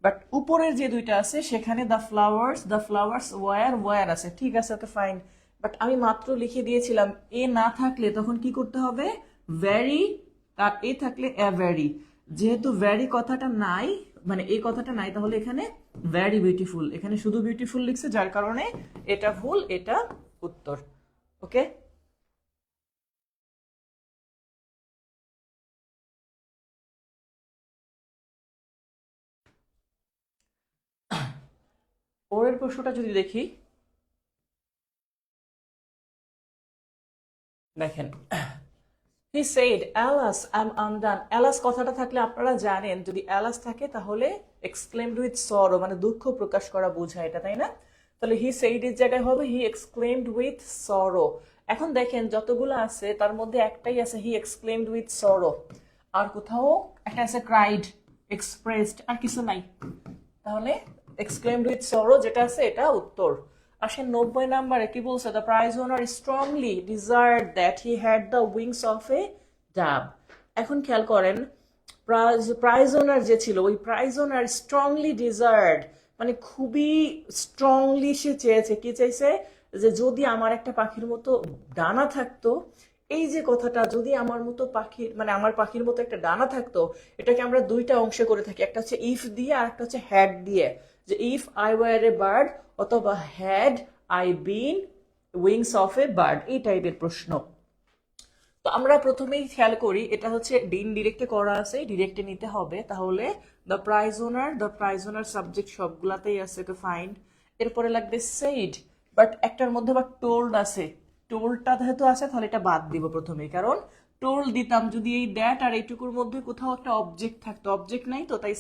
বাট উপরের যে দুইটা আছে সেখানে দ্য ফ্লাওয়ার্স ওয়্যার, ওয়্যার আছে, ঠিক আছে, ওকে ফাইন। বাট আমি মাত্র লিখে দিয়েছিলাম এ না থাকলে তখন কি করতে হবে, ভেরি, তার এ থাকলে ভেরি, যেহেতু ভেরি কথাটা নাই, মানে এই কথাটা নাই, তাহলে এখানে ভেরি বিউটিফুল, এখানে শুধু বিউটিফুল লিখছে, যার কারণে এটা ভুল, এটা উত্তর। ওকে, পরের প্রশ্নটা যদি দেখি, দেখেন he said alas I am undone. Alas কথাটা থাকলে আপনারা জানেন যদি অ্যালাস থাকে তাহলে এক্সক্লেমড উইথ সরো, মানে দুঃখ প্রকাশ করা বোঝায় এটা, তাই না। তাহলে হি সেইড এর জায়গায় হবে হি এক্সক্লেমড উইথ সরো। এখন দেখেন যতগুলো আছে তার মধ্যে একটাই আছে হি এক্সক্লেমড উইথ সরো, আর কোথাও একটা আছে ক্রাইড, এক্সপ্রেসড, আর কিছু নাই। তাহলে এক্সক্লেমড উইথ সরো যেটা আছে এটা উত্তর। আসেন 90 নাম্বারে কি বলছে, the prisoner strongly desired that he had the wings of a dove. এখন খেয়াল করেন প্রাইজ ওনার যে ছিল, ওই প্রাইজ ওনার স্ট্রংলি ডিজায়ার্ড মানে খুবই স্ট্রংলি সে চেয়েছে, কি চাইছে, যে যদি আমার একটা পাখির মতো ডানা থাকতো, এই যে কথাটা, যদি আমার মতো পাখির মানে আমার পাখির মতো একটা ডানা থাকতো, এটাকে আমরা দুইটা অংশে করে থাকি, একটা হচ্ছে ইফ দিয়ে আর একটা হচ্ছে হ্যাড দিয়ে, যে if I were a bird অথবা had I been wings of a bird, এই টাইপের প্রশ্ন। তো আমরা প্রথমেই খেয়াল করি এটা হচ্ছে ডিন ডিরেক্টে করা আছে, ডিরেক্টে নিতে হবে, তাহলে দ্য প্রাইজ ওনার সাবজেক্ট সবগুলাতেই আছে, তো ফাইন। এরপরে লাগবে সেইড, বাট একটার মধ্যে আবার টোল্ড আছে, টোল্ডটা যেহেতু আছে তাহলে এটা বাদ দিব প্রথমেই, কারণ টোল্ড দিতাম যদি এই দ্যাট আর এইটুকুর মধ্যে কোথাও একটা অবজেক্ট থাকতো, অবজেক্ট নাই তো, তাই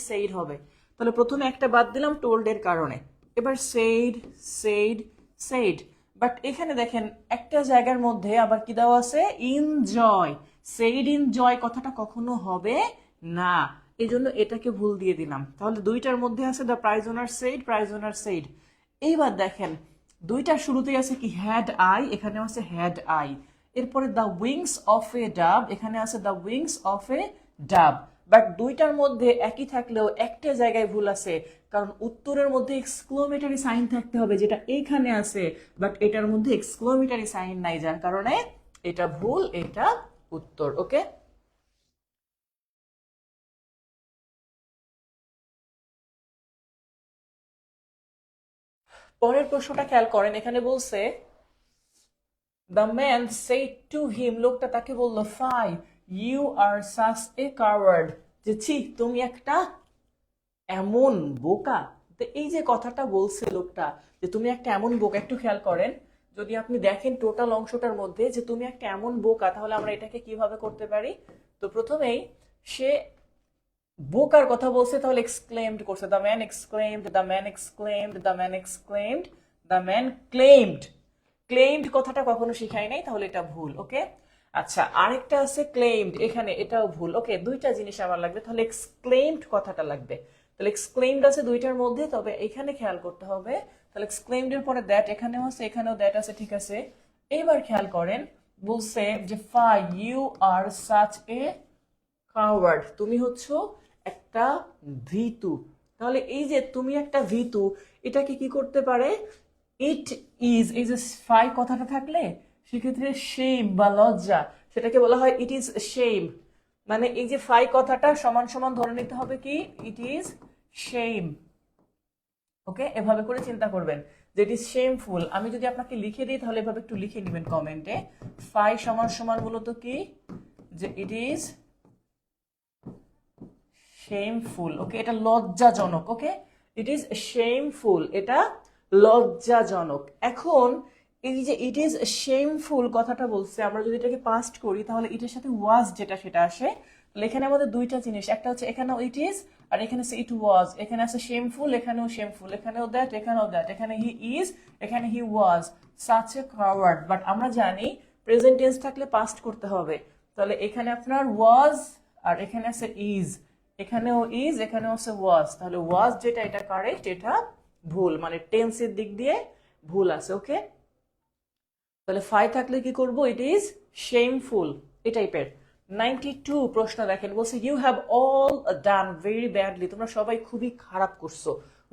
সেইড হবে, তাহলে প্রথমে একটা বাদ দিলাম টোল্ড এর কারণে। এবার সেইড, বাট এখানে দেখেন একটা জায়গার মধ্যে আবার কি দেওয়া আছে, ইনজয়, সেইড ইনজয় কথাটা কখনো হবে না, এই জন্য এটাকে ভুল দিয়ে দিলাম। তাহলে দুইটার মধ্যে আছে দ্য প্রাইজ ওনার সেইড। এইবার দেখেন দুইটার শুরুতেই আছে কি হ্যাড আই, এখানে আছে হ্যাড আই। এরপরে দ্য উইংস অফ এ ডাব, এখানে আছে দ্য উইংস অফ এ ডাব। বাট দুইটার মধ্যে একই থাকলেও একটা জায়গায় ভুল আছে, কারণ উত্তরের মধ্যে এক্সক্লোমেটরি সাইন থাকতে হবে, যেটা এইখানে আছে, বাট এটার মধ্যে এক্সক্লোমেটরি সাইন নাই, যার কারণে এটা ভুল, এটা উত্তর। ওকে, পরের প্রশ্নটা খেয়াল করেন, এখানে বলছে the man said to him, লোকটা তাকে বললো fie you are such a coward, যে ছি তুমি একটা এমন বোকা। তো এই যে কথাটা বলছে লোকটা যে তুমি একটা এমন বোকা, একটু খেয়াল করেন যদি আপনি দেখেন টোটাল অংশটার মধ্যে যে তুমি একটা এমন বোকা, তাহলে আমরা এটাকে কিভাবে করতে পারি। তো প্রথমেই সে বোকার কথা বলছে, তাহলে এক্সক্লেমড করছে, the man exclaimed, the man exclaimed, the man exclaimed, the man claimed. Claimed কথাটা কখনো শিখাই নাই, তাহলে এটা ভুল। ওকে, আচ্ছা আরেকটা আছে ক্লেমড, এখানে এটাও ভুল। ওকে, দুইটা জিনিস আমার লাগবে, তাহলে এক্সক্লেমড কথাটা লাগবে। তাহলে এক্সক্লেমড আছে দুইটার মধ্যে, তবে এখানে খেয়াল করতে হবে, তাহলে এক্সক্লেমড এর পরে দ্যাট, এখানেও আছে এখানেও দ্যাট আছে, ঠিক আছে। এবার খেয়াল করেন বলছে যে fie you are such a coward, তুমি হচ্ছ একটা ভীতু। তাহলে এই যে তুমি একটা ভীতু, এটাকে কি করতে পারে? ইট ইজ, এই যে ফাই কথাটা থাকলে সেক্ষেত্রে শেম বা লজ্জা, সেটাকে বলা হয় ইট ইজ শেম। মানে এই যে ফাই কথাটা সমান সমান ধরে নিতে হবে কি ইট ইজ শেম। ওকে, এভাবে করে চিন্তা করবেন যে ইট ইজ শেমফুল। আমি যদি আপনাকে লিখে দিই তাহলে এভাবে একটু লিখে নেবেন কমেন্টে, ফাই সমান সমান মূলত কি, যে ইট ইজ শেমফুল। ওকে, এটা লজ্জাজনক। ওকে, ইট ইজ শেমফুল, এটা লজ্জাজনক। এখন এই যে ইট ইজ শেমফুল কথাটা বলছে, আমরা যদি এটাকে পাস্ট করি তাহলে ইটের সাথে ওয়াজ যেটা সেটা আসে। তাহলে এখানে আমাদের দুইটা জিনিস, একটা হচ্ছে এখানেও ইট ইজ আর এখানে ইট ওয়াজ, এখানে আছে শেমফুল, এখানেও শেমফুল, এখানেও দ্যাট, এখানেও দ্যাট, এখানে হি ইজ, এখানে he was such a coward. But আমরা জানি প্রেজেন্ট টেন্স থাকলে পাস্ট করতে হবে। তাহলে এখানে আপনার ওয়াজ আর এখানে আছে ইজ, এখানেও ইজ, এখানেও আছে ওয়াজ। তাহলে ওয়াজ যেটা এটা কারেক্ট, এটা ভুল, মানে টেন্সের দিক দিয়ে ভুল আছে। ওকে, তাহলে ফাই থাকলে কি করব? ইট ইজ শেমফুল, এই টাইপের। 92 প্রশ্ন দেখেন, বলছে you have all done very badly, তোমরা সবাই খুবই খারাপ করছো।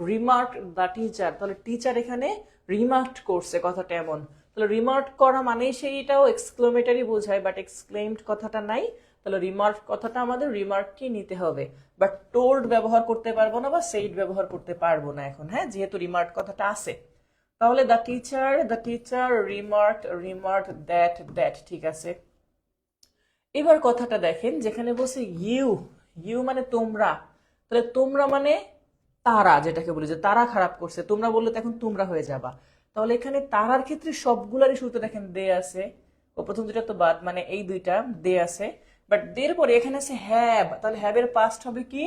রিমার্ক দ্য টিচার, তাহলে টিচার এখানে রিমার্ক করছে, কথাটা এমন। তাহলে রিমার্ক করা মানে সেইটাও এক্সক্লেমেটারি বোঝায়, বাট এক্সক্লেমড কথাটা নাই। তাহলে রিমার্ক কথাটা আমাদের রিমার্ককে নিতে হবে, বাট টোল্ড ব্যবহার করতে পারবো না বা সেইড ব্যবহার করতে পারবো না এখন, হ্যাঁ, যেহেতু রিমার্ক কথাটা আছে। তাহলে দ্য টিচার রিমার্ক দ্যাট, ঠিক আছে। এবার কথাটা দেখেন, যেখানে বলছে ইউ, ইউ মানে তোমরা, তাহলে তোমরা মানে তারা, যেটাকে বলি যে তারা খারাপ করছে, তোমরা বললে তো এখন তোমরা হয়ে যাবা। তাহলে এখানে তারার ক্ষেত্রে সবগুলারই শুরুতে দেখেন দে আছে, ও প্রথম দুইটা তো বাদ, মানে এই দুইটা দে আছে। বাট দের পরে এখানে আছে হ্যাভ, তাহলে হ্যাভ এর পাস্ট হবে কি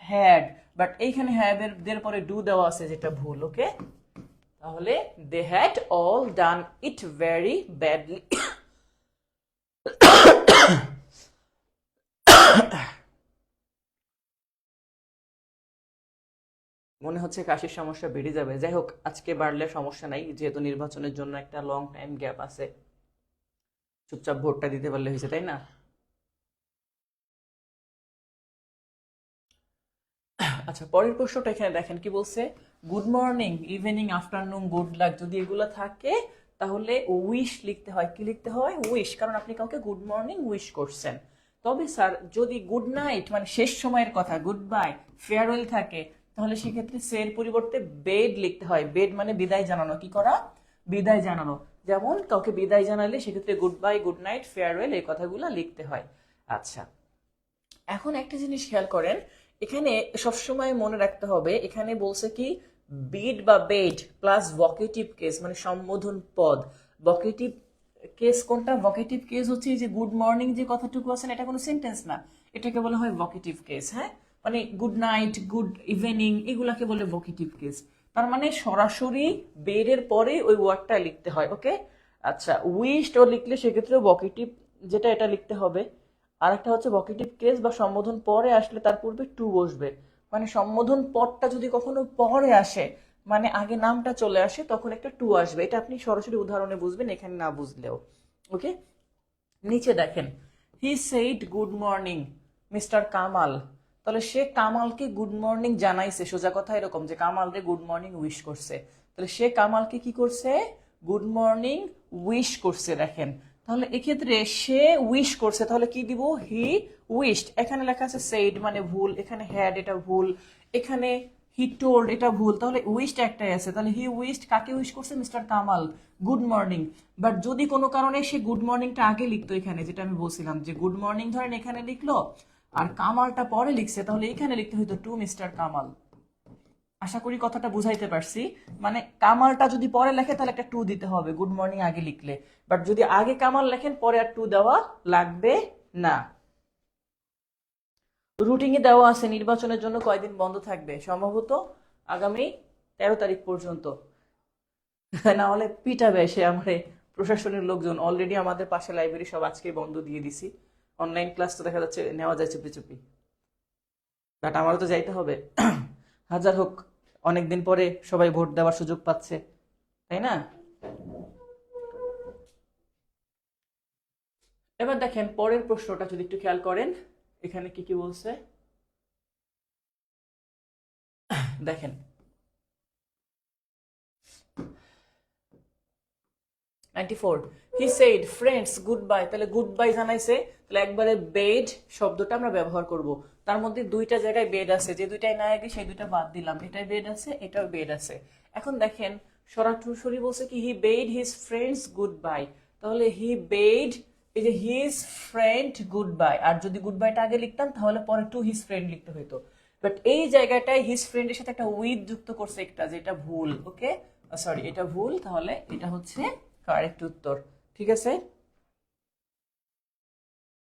হ্যাড, বাট এইখানে হ্যাভ এর দের পরে ডু দেওয়া আছে, যেটা ভুল। ওকে, তাহলে they had all done it very badly. মনে হচ্ছে কাশির সমস্যা বেড়ে যাবে। যাই হোক, আজকে বাড়লে সমস্যা নাই, যেহেতু নির্বাচনের জন্য একটা লং টাইম গ্যাপ আছে, চুপচাপ ভোটটা দিতে পারলে হয়েছে, তাই না? আচ্ছা, পরের প্রশ্নটা এখানে দেখেন কি বলছে, good morning, evening, afternoon, good luck, যদি এগুলো থাকে তাহলে উইশ লিখতে হয়। কি লিখতে হয়? উইশ, কারণ আপনি কাউকে গুড মর্নিং উইশ করছেন। তবে স্যার যদি গুড নাইট মানে শেষ সময়ের কথা, গুড বাই, ফেয়ারওয়েল থাকে, তাহলে সেক্ষেত্রে সের পরিবর্তে বেড লিখতে হয়। বেড মানে বিদায় জানানো, কি করা? বিদায় জানানো। যেমন কাউকে বিদায় জানালে সেক্ষেত্রে good bye, good night, farewell এই কথাগুলো লিখতে হয়। আচ্ছা, এখন একটা জিনিস খেয়াল করেন, এখানে সবসময় মনে রাখতে হবে, এখানে বলছে কি বিড বা বেড প্লাস ভকেটিভ কেস, মানে সম্বোধন পদ। ভকেটিভ কেস কোনটা? ভকেটিভ কেস হচ্ছে এই যে গুড মর্নিং যে কথাটুকু আছে না, এটা কোনো সেন্টেন্স না, এটাকে বলা হয় ভকেটিভ কেস। হ্যাঁ, মানে গুড নাইট, গুড ইভিনিং, এগুলাকে বলে ভকেটিভ কেস। তার মানে সরাসরি বেডের পরে ওই ওয়ার্ডটা লিখতে হয়। ওকে, আচ্ছা, উইশড ও লিখলে সেক্ষেত্রে ভকেটিভ যেটা এটা লিখতে হবে। আর একটা হচ্ছে ভকেটিভ কেস বা সম্বোধন পরে আসলে তার পূর্বে টু বসবে, মানে সম্বোধন পদটা যদি কখনো পরে আসে, মানে আগে নামটা চলে আসে, তখন একটা টু আসবে। এটা আপনি সরাসরি উদাহরণে বুঝবেন, এখানে না বুঝলেও। ওকে, নিচে দেখেন, he said good morning mister Kamal, তাহলে সে কামালকে গুড মর্নিং জানাইছে। সোজা কথা এরকম যে কামাল রে গুড মর্নিং উইশ করছে, তাহলে সে কামালকে কি করছে? গুড মর্নিং উইশ করছে। দেখেন, তাহলে এক্ষেত্রে সে উইশ করছে, তাহলে কি দিব? হি উইশড। এখানে লেখা আছে সেইড, মানে ভুল, এখানে হ্যাড, এটা ভুল, এখানে হি টোল্ড, এটা ভুল, তাহলে উইশড একটাই আছে। তাহলে হি উইশড কাকে উইশ করছে? Mister Kamal, good morning. But যদি কোনো কারণে সে গুড মর্নিংটা আগে লিখতো, এখানে যেটা আমি বলছিলাম যে গুড মর্নিং ধরেন এখানে লিখলো আর কামালটা পরে লিখছে, তাহলে এখানে লিখতে হইতো টু মিস্টার কামাল। আশা করি কথাটা বুঝাইতে পারছি। মানে কামালটা যদি পরে লেখে তাহলে একটা টু দিতে হবে গুড মর্নিং আগে লিখলে, বাট যদি আগে কামাল লেখেন পরে আর টু দেওয়া লাগবে না। রুটিনে দেওয়া আছে নির্বাচনের জন্য কয়দিন বন্ধ থাকবে, সম্ভবত আগামী 13 তারিখ পর্যন্ত। না হলে পিটাবে সে আমারে প্রশাসনের লোকজন। অলরেডি আমাদের পাশে লাইব্রেরি সব আজকে বন্ধ দিয়ে দিছি, অনলাইন ক্লাস তো দেখা যাচ্ছে নেওয়া যায় চুপি চুপি, বাট আমারও তো যাইতে হবে। হাজার হোক, অনেকদিন পরে সবাই ভোট দেওয়ার সুযোগ পাচ্ছে, তাই না? এবার দেখেন পরের প্রশ্নটা যদি একটু খেয়াল করেন, এখানে কি কি বলছে দেখেন। 94 he said friends good bye, তাহলে গুড বাই জানাইছে, তাহলে একবারে বেড শব্দটা আমরা ব্যবহার করব। তার মধ্যে দুইটা জায়গায় বেড আছে, যে দুইটাই না আগে সেই দুইটা বাদ দিলাম, এটাই বেড আছে এটাও বেড আছে। এখন দেখেন সরাসরি বলছে কি he bade his friends good bye, তাহলে হি বেড এই যে হিজ ফ্রেন্ড গুড বাই, আর যদি গুড বাইটা আগে লিখতাম তাহলে পরে টু হিজ ফ্রেন্ড লিখতে হইতো। বাট এই জায়গাটায় হিজ ফ্রেন্ডের সাথে একটা উইথ যুক্ত করছে একটা, যেটা ভুল। ওকে, সরি এটা ভুল, তাহলে এটা হচ্ছে কারেক্ট উত্তর। ঠিক আছে,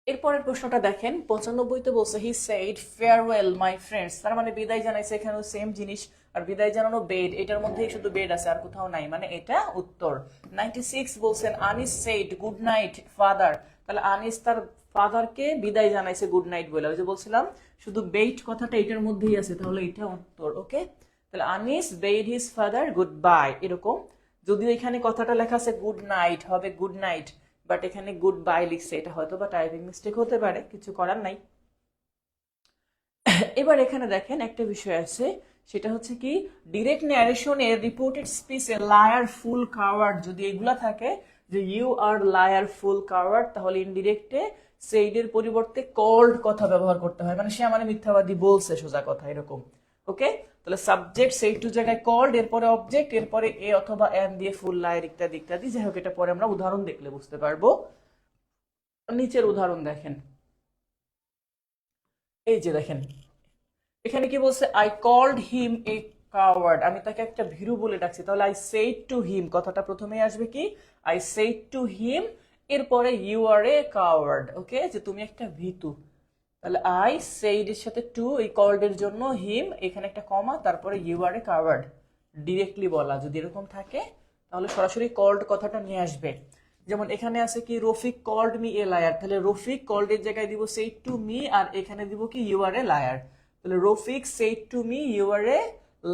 এরপরের প্রশ্নটা দেখেন 95-তে বলছে he shed farewell my friends, তার মানে বিদায় জানাইছে, এখানেও সেম জিনিস, আর বিদায় জানানো বেড, এটার মধ্যেই শুধু বেড আছে আর কোথাও নাই, মানে এটা উত্তর। 96 বলছেন Anis said good night father, তাহলে আনিস তার ফাদারকে বিদায় জানাইছে গুড নাইট বলে, ওই যে বলছিলাম শুধু বেড কথাটা এটার মধ্যেই আছে, তাহলে এটা উত্তর। ওকে, তাহলে Anis bed his father good bye, এরকম। যদিও এখানে কথাটা লেখা আছে গুড নাইট, হবে গুড নাইট, বাট এখানে গুড বাই লিখছে, এটা হয়তো বা টাইপিং মিস্টেক হতে পারে, কিছু করার নাই। এবার এখানে দেখেন একটা বিষয় আছে, সেটা হচ্ছে কি ডিরেক্ট ন্যারেশনের রিপোর্টেড স্পিচে লায়ার ফুল কাওয়ার্ড যদি এগুলা থাকে, যে you are liar fool coward, তাহলে ইনডিরেক্টে সেইডের পরিবর্তে কল্ড কথা ব্যবহার করতে হয়, মানে সে আমার মিথ্যাবাদী বলছে, সোজা কথা এরকম। ওকে, তাহলে সাবজেক্ট সেই টু জায়গায় কল্ড, এরপরে অবজেক্ট, এরপরে এ অথবা এম দিয়ে ফুল লায়ার ইত্যাদি ইত্যাদি। যাই হোক, এটা পরে আমরা উদাহরণ দেখলে বুঝতে পারবো। নিচের উদাহরণ দেখেন, এই যে দেখেন এখানে কি বলছে, I called him a coward, আমি তাকে একটা ভীরু বলে ডাকছি, তাহলে আই সেইড টু হিম কথাটা প্রথমে আসবে কি, আই সেইড টু হিম, এরপরে ইউ আর এ কাওয়ার্ড। ওকে, যে তুমি একটা ভীতু, তাহলে আই সেইড এর সাথে টু, এই কল্ড এর জন্য হিম, এখানে একটা কমা, তারপরে you are a coward. Directly বলা যদি এরকম থাকে তাহলে সরাসরি কল্ড কথাটা নিয়ে আসবে। যেমন এখানে আছে কি Rafiq called me a liar, তাহলে রফিক কল্ড এর জায়গায় দিব সেইড টু মি, আর এখানে দিব কি ইউ আর এ লায়ার, তাহলে Rafiq said to me you are a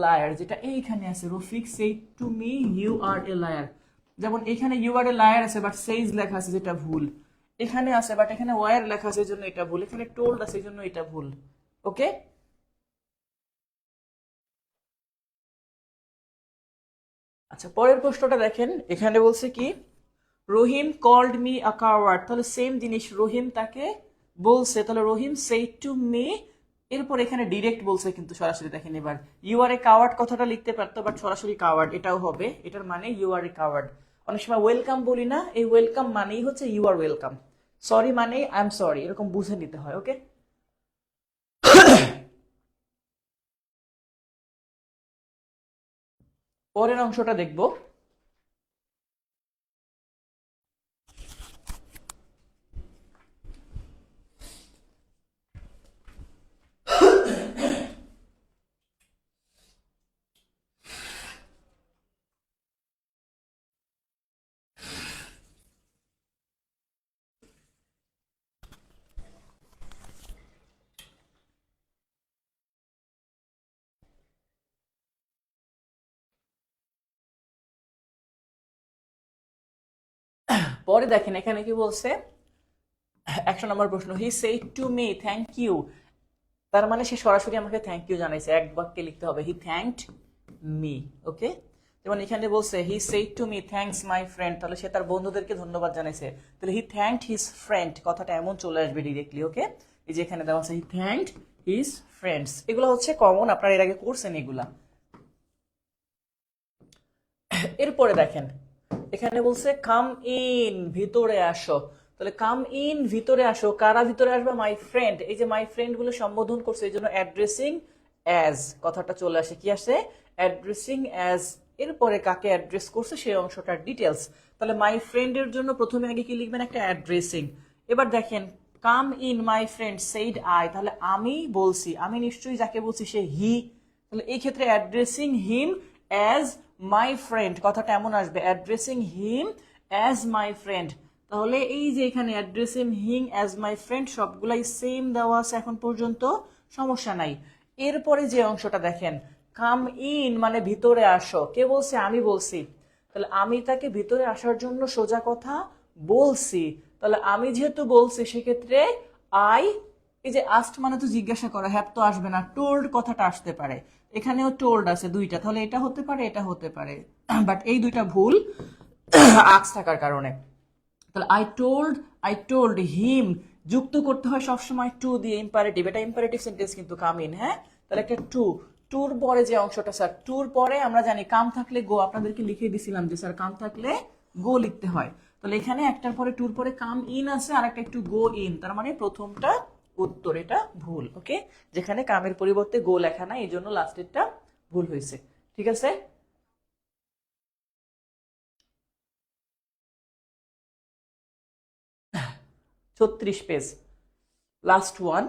liar, যেটা এইখানে আছে Rafiq said to me you are a liar. যেমন এখানে ইউ আর এ লায়ার আছে বাট সেইজ লেখা আছে, যেটা ভুল। এখানে আছে বাট এখানে ওয়ার লেখা আছে, এই জন্য এটা ভুল। এখানে টোল্ড আছে, এই জন্য এটা ভুল। ওকে, আচ্ছা পরের প্রশ্নটা দেখেন, এখানে বলছে কি রহিম কল্ড মি আ কাওয়ার্ড, তাহলে সেম জিনিস, রহিম তাকে বলছে, তাহলে রহিম সেইড টু মি, এরপর এখানে ডিরেক্ট বলছে কিন্তু সরাসরি। দেখেন এবার ইউ আর এ কাওয়ার্ড কথাটা লিখতে পারতো, বাট সরাসরি কাওয়ার্ড এটাও হবে, এটার মানে ইউ আর এ কাওয়ার্ড। অনেক সময় ওয়েলকাম বলি না, এই ওয়েলকাম মানেই হচ্ছে ইউ আর ওয়েলকাম, সরি মানে আই এম সরি, এরকম বুঝে নিতে হয়। ওকে, পরের অংশটা দেখবো। পরে দেখেন এখানে কি বলছে, 100 নম্বর প্রশ্ন, he said to me thank you, তার মানে সে সরাসরি আমাকে থ্যাংক ইউ জানাইছে, এক বাক্যে লিখতে হবে হি থ্যাঙ্কড মি। ওকে, যেমন এখানে বলছে হি said to me thanks my friend, তাহলে সে তার বন্ধুদেরকে ধন্যবাদ জানাইছে, তাহলে হি থ্যাঙ্কড হিজ ফ্রেন্ড কথাটা এমন চলে আসবে ডিরেক্টলি। ওকে, এই যে এখানে দেওয়া আছে হি থ্যাঙ্কড হিজ ফ্রেন্ডস, এগুলো হচ্ছে কমন, আপনারা এর আগে করছেন এগুলা। এরপরে দেখেন এখানে বলছে কাম ইন ভিতরে আসো, তাহলে কাম ইন ভিতরে আসো, কারা ভিতরে আসবে, মাই ফ্রেন্ড, এই যে মাই ফ্রেন্ড গুলো সম্বোধন করছে, এই জন্য অ্যাড্রেসিং অ্যাজ কথাটা চলে আসে, কি আসে অ্যাড্রেসিং অ্যাজ, এরপরে কাকে অ্যাড্রেস করছে সেই অংশটার ডিটেলস। তাহলে মাই ফ্রেন্ডের জন্য প্রথমে আগে কি লিখবেন, একটা অ্যাড্রেসিং। এবার দেখেন come in my friend said I, তাহলে আমি বলছি, আমি নিশ্চয়ই যাকে বলছি সে হি, তাহলে এই ক্ষেত্রে addressing him as my friend কথাটা এমন আসবে, addressing him as my friend. তাহলে এই যে এখানে addressing him as my friend সবগুলাই সেম দেওয়া আছে এখন পর্যন্ত, সমস্যা নাই। এরপরে যে অংশটা দেখেন কাম ইন মানে ভিতরে আসো, কে বলছে, আমি বলছি, তাহলে আমি তাকে ভিতরে আসার জন্য সোজা কথা বলছি, তাহলে আমি যেহেতু বলছি সেক্ষেত্রে আই, এই যে আস্ট মানে তো জিজ্ঞাসা করা, হ্যাভ তো আসবে না, টোল্ড কথাটা আসতে পারে, এখানেও টোল্ড আছে দুইটা, তাহলে এটা হতে পারে এটা হতে পারে, বাট এই দুইটা ভুল আক্স থাকার কারণে। তাহলে আই টোল্ড হিম, যুক্ত করতে হয় সবসময় টু দিয়ে ইম্পারেটিভ, এটা ইম্পারেটিভ সেন্টেন্স কিন্তু কাম ইন, হ্যাঁ, তাহলে একটা টুর পরে যে অংশটা, স্যার টুর পরে আমরা জানি কাম থাকলে গো, আপনাদেরকে লিখে দিছিলাম যে স্যার কাম থাকলে গো লিখতে হয়, তাহলে এখানে একটার পরে টুর পরে কাম ইন আছে আর একটা একটু গো ইন, তার মানে প্রথমটা উত্তর, এটা ভুল। ওকে, যেখানে কামের পরিবর্তে গো লেখা নাই এই জন্য লাস্টেরটা ভুল হয়েছে। ঠিক আছে, 36 পেজ, লাস্ট ওয়ান।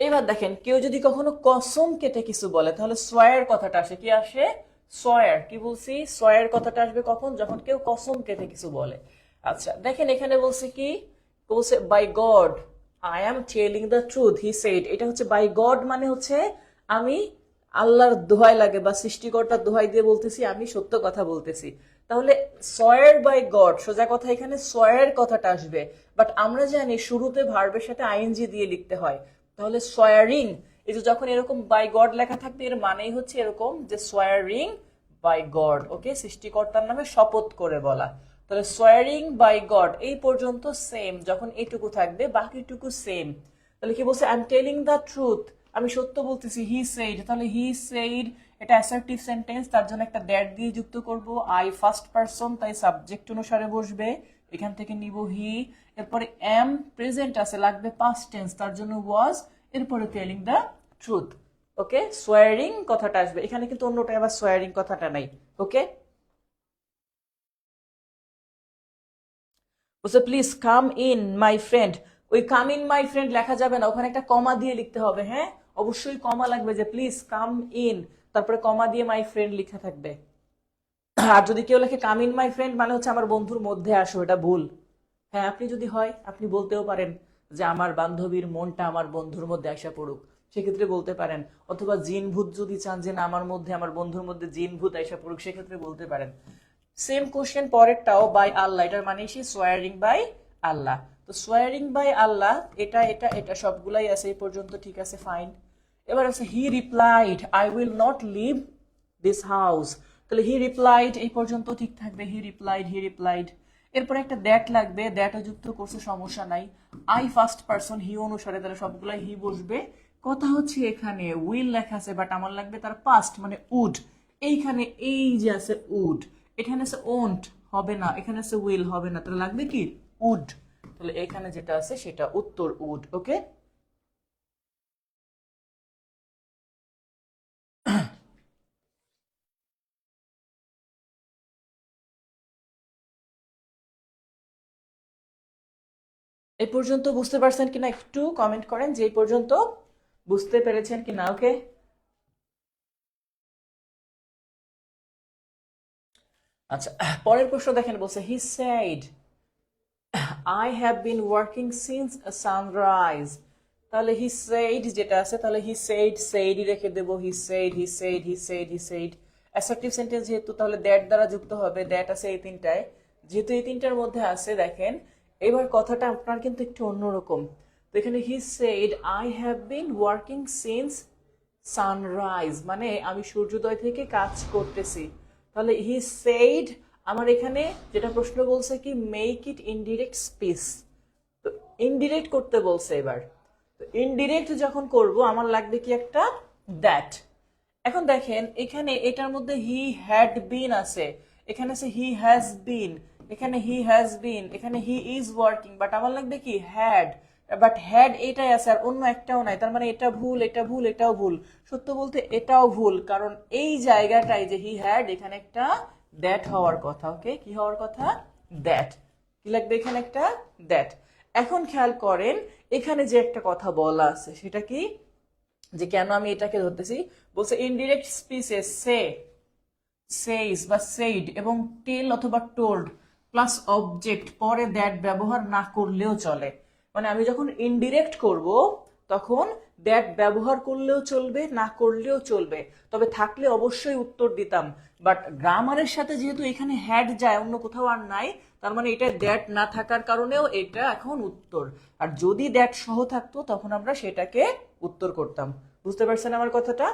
এবার দেখেন, কেউ যদি কখনো কসম কেটে কিছু বলে তাহলে সোয়ার কথাটা আসে, কি আসে? সোয়ার। কি বলছি? সোয়ার কথাটা আসবে কখন? যখন কেউ কসম কেটে কিছু বলে। আচ্ছা দেখেন, এখানে বলছে কি, বলছে by God I am telling the truth he said. এটা হচ্ছে বাই গড, মানে হচ্ছে আমি আল্লাহর দোহাই লাগে বা সৃষ্টিকর্তার দোহাই দিয়ে বলতেছি, আমি সত্য কথা বলতেছি। তাহলে সোয়ার বাই গড, সোজা কথা এখানে সোয়ার কথাটা আসবে, বাট আমরা জানি শুরুতে ভার্বের সাথে আইএনজি দিয়ে লিখতে হয়, তাহলে সোয়ারিং, এই যে যখন এরকম বাই গড লেখা থাকবে এর মানেই হচ্ছে এরকম যে সোয়ারিং বাই গড, ওকে, সৃষ্টিকর্তার নামে শপথ করে বলা। তাহলে সোয়ারিং বাই গড এই পর্যন্ত সেম, যখন এইটুকু থাকবে বাকিটুকু সেম। তাহলে কি বলছে? I am telling the truth, আমি সত্য বলতেছি। হি সেইড, তাহলে হি সেইড এটা অ্যাসার্টিভ সেন্টেন্স, তার জন্য একটা দ্যাট দিয়ে যুক্ত করব। আই ফার্স্ট পারসন, তাই সাবজেক্ট অনুসারে বসবে, এখান থেকে নিব হি। এরপরে এম প্রেজেন্ট আছে, লাগবে পাস্ট টেন্স, তার জন্য ওয়াজ, এরপরে telling the truth. Okay, soaring কথাটা আসবে এখানে, কিন্তু অন্যটা আবার সোয়ারিং কথাটা নাই। ওকে, বলছে please come in my friend, ওই কাম ইন মাই ফ্রেন্ড লেখা যাবে না, ওখানে একটা কমা দিয়ে লিখতে হবে। হ্যাঁ, অবশ্যই কমা লাগবে, যে প্লিজ কাম ইন, তারপরে কমা দিয়ে মাই ফ্রেন্ড লেখা থাকবে। আর যদি কেউ লেখে কাম ইন মাই ফ্রেন্ড মানে হচ্ছে আমার বন্ধুর মধ্যে আসো, এটা ভুল। হ্যাঁ, আপনি যদি হয় আপনি বলতেও পারেন যে আমার বান্ধবীর মনটা আমার বন্ধুর মধ্যে আসা পড়ুক, সেক্ষেত্রে বলতে পারেন। অথবা জিন ভূত যদি চান যে না আমার মধ্যে আমার বন্ধুর মধ্যে জিন ভূত আসা পড়ুক, সেক্ষেত্রে বলতে পারেন। সেম কোশ্চেন পরেরটাও বাই আল্লাহ, এটার মানে সে সোয়ারিং বাই আল্লাহ। তো সোয়ারিং বাই আল্লাহ, এটা এটা এটা সবগুলাই আছে এই পর্যন্ত, ঠিক আছে, ফাইন। এবার আছে he replied I will not leave this house, তাহলে হি রিপ্লাইড এই পর্যন্ত ঠিক থাকবে, হি রিপ্লাইড হি রিপ্লাইড। এরপরে একটা দ্যাট লাগবে, দ্যাটও যুক্ত করছে, সমস্যা নাই। আই ফার্স্ট পারসন হি অনুসারে, তাহলে সবগুলাই হি বসবে। কথা হচ্ছে এখানে উইল লেখা আছে, বাট আমার লাগবে তার পাস্ট মানে উড। এইখানে এই যে আছে উড, এখানে আছে ওন্ট, হবে না, এখানে আছে উইল, হবে না, তাহলে লাগবে কি? উড। তাহলে এখানে যেটা আছে সেটা উত্তর উড। ওকে, এই পর্যন্ত বুঝতে পারছেন কিনা একটু কমেন্ট করেন যে এই পর্যন্ত বুঝতে পেরেছেন কিনা। ওকে, আচ্ছা, পরের প্রশ্ন দেখেন, বলছে he said I have been working since sunrise. তাহলে হি সেইড যেটা আছে, তাহলে হি সেইড সেইডই রেখে দেবো, he said he said he said he said. Assertive sentence যেহেতু, তাহলে দ্যাট দ্বারা যুক্ত হবে, দ্যাট আছে এই তিনটায়, যেহেতু এই তিনটার মধ্যে আছে। দেখেন এবার কথাটা আপনার কিন্তু একটু অন্যরকম। তো এখানে he said I have been working since sunrise, মানে আমি সূর্যোদয় থেকে কাজ করতেছি। তাহলে হি সেইড, আমার এখানে যেটা প্রশ্ন বলছে কি মেক ইট ইনডিরেক্ট স্পিচ, তো ইনডিরেক্ট করতে বলছে। এবার তো ইনডিরেক্ট যখন করব আমার লাগবে কি একটা দ্যাট। এখন দেখেন এখানে এটার মধ্যে হি হ্যাড বিন আছে, এখানে আছে হি হ্যাজ বিন, এখানে হি হ্যাজ বিন, এখানে হি ইজ ওয়ার্কিং, বাট আমার লাগবে কি হ্যাড, বাট হ্যাড এটাই আছে আর অন্য একটাও নাই, তার মানে এটা ভুল এটা ভুল এটাও ভুল। সত্য বলতে এটাও ভুল, কারণ এই জায়গাটায় যে হি হ্যাড, এখানে একটা দ্যাট হওয়ার কথা। ওকে, কি হওয়ার কথা? দ্যাট। কি লাগবে এখানে? একটা দ্যাট। এখন খেয়াল করেন এখানে যে একটা কথা বলা আছে সেটা কি, যে কেন আমি এটাকে ধরতেছি, বলছে ইনডিরেক্ট স্পিচে সে, সেইস বা সেইড এবং টেল অথবা টোল্ড প্লাস অবজেক্ট পরে দ্যাট ব্যবহার না করলেও চলে। মানে আমি যখন ইনডিরেক্ট করব তখন দ্যাট ব্যবহার করলেও চলবে, না করলেও চলবে, তবে থাকলে অবশ্যই উত্তর দিতাম। বাট গ্রামারের সাথে যেহেতু এখানে হ্যাড যায়, অন্য কোথাও আর নাই, তার মানে এটা দ্যাট না থাকার কারণেও এটা এখন উত্তর। আর যদি দ্যাট সহ থাকতো তখন আমরা সেটাকে উত্তর করতাম। বুঝতে পারছেন আমার কথাটা?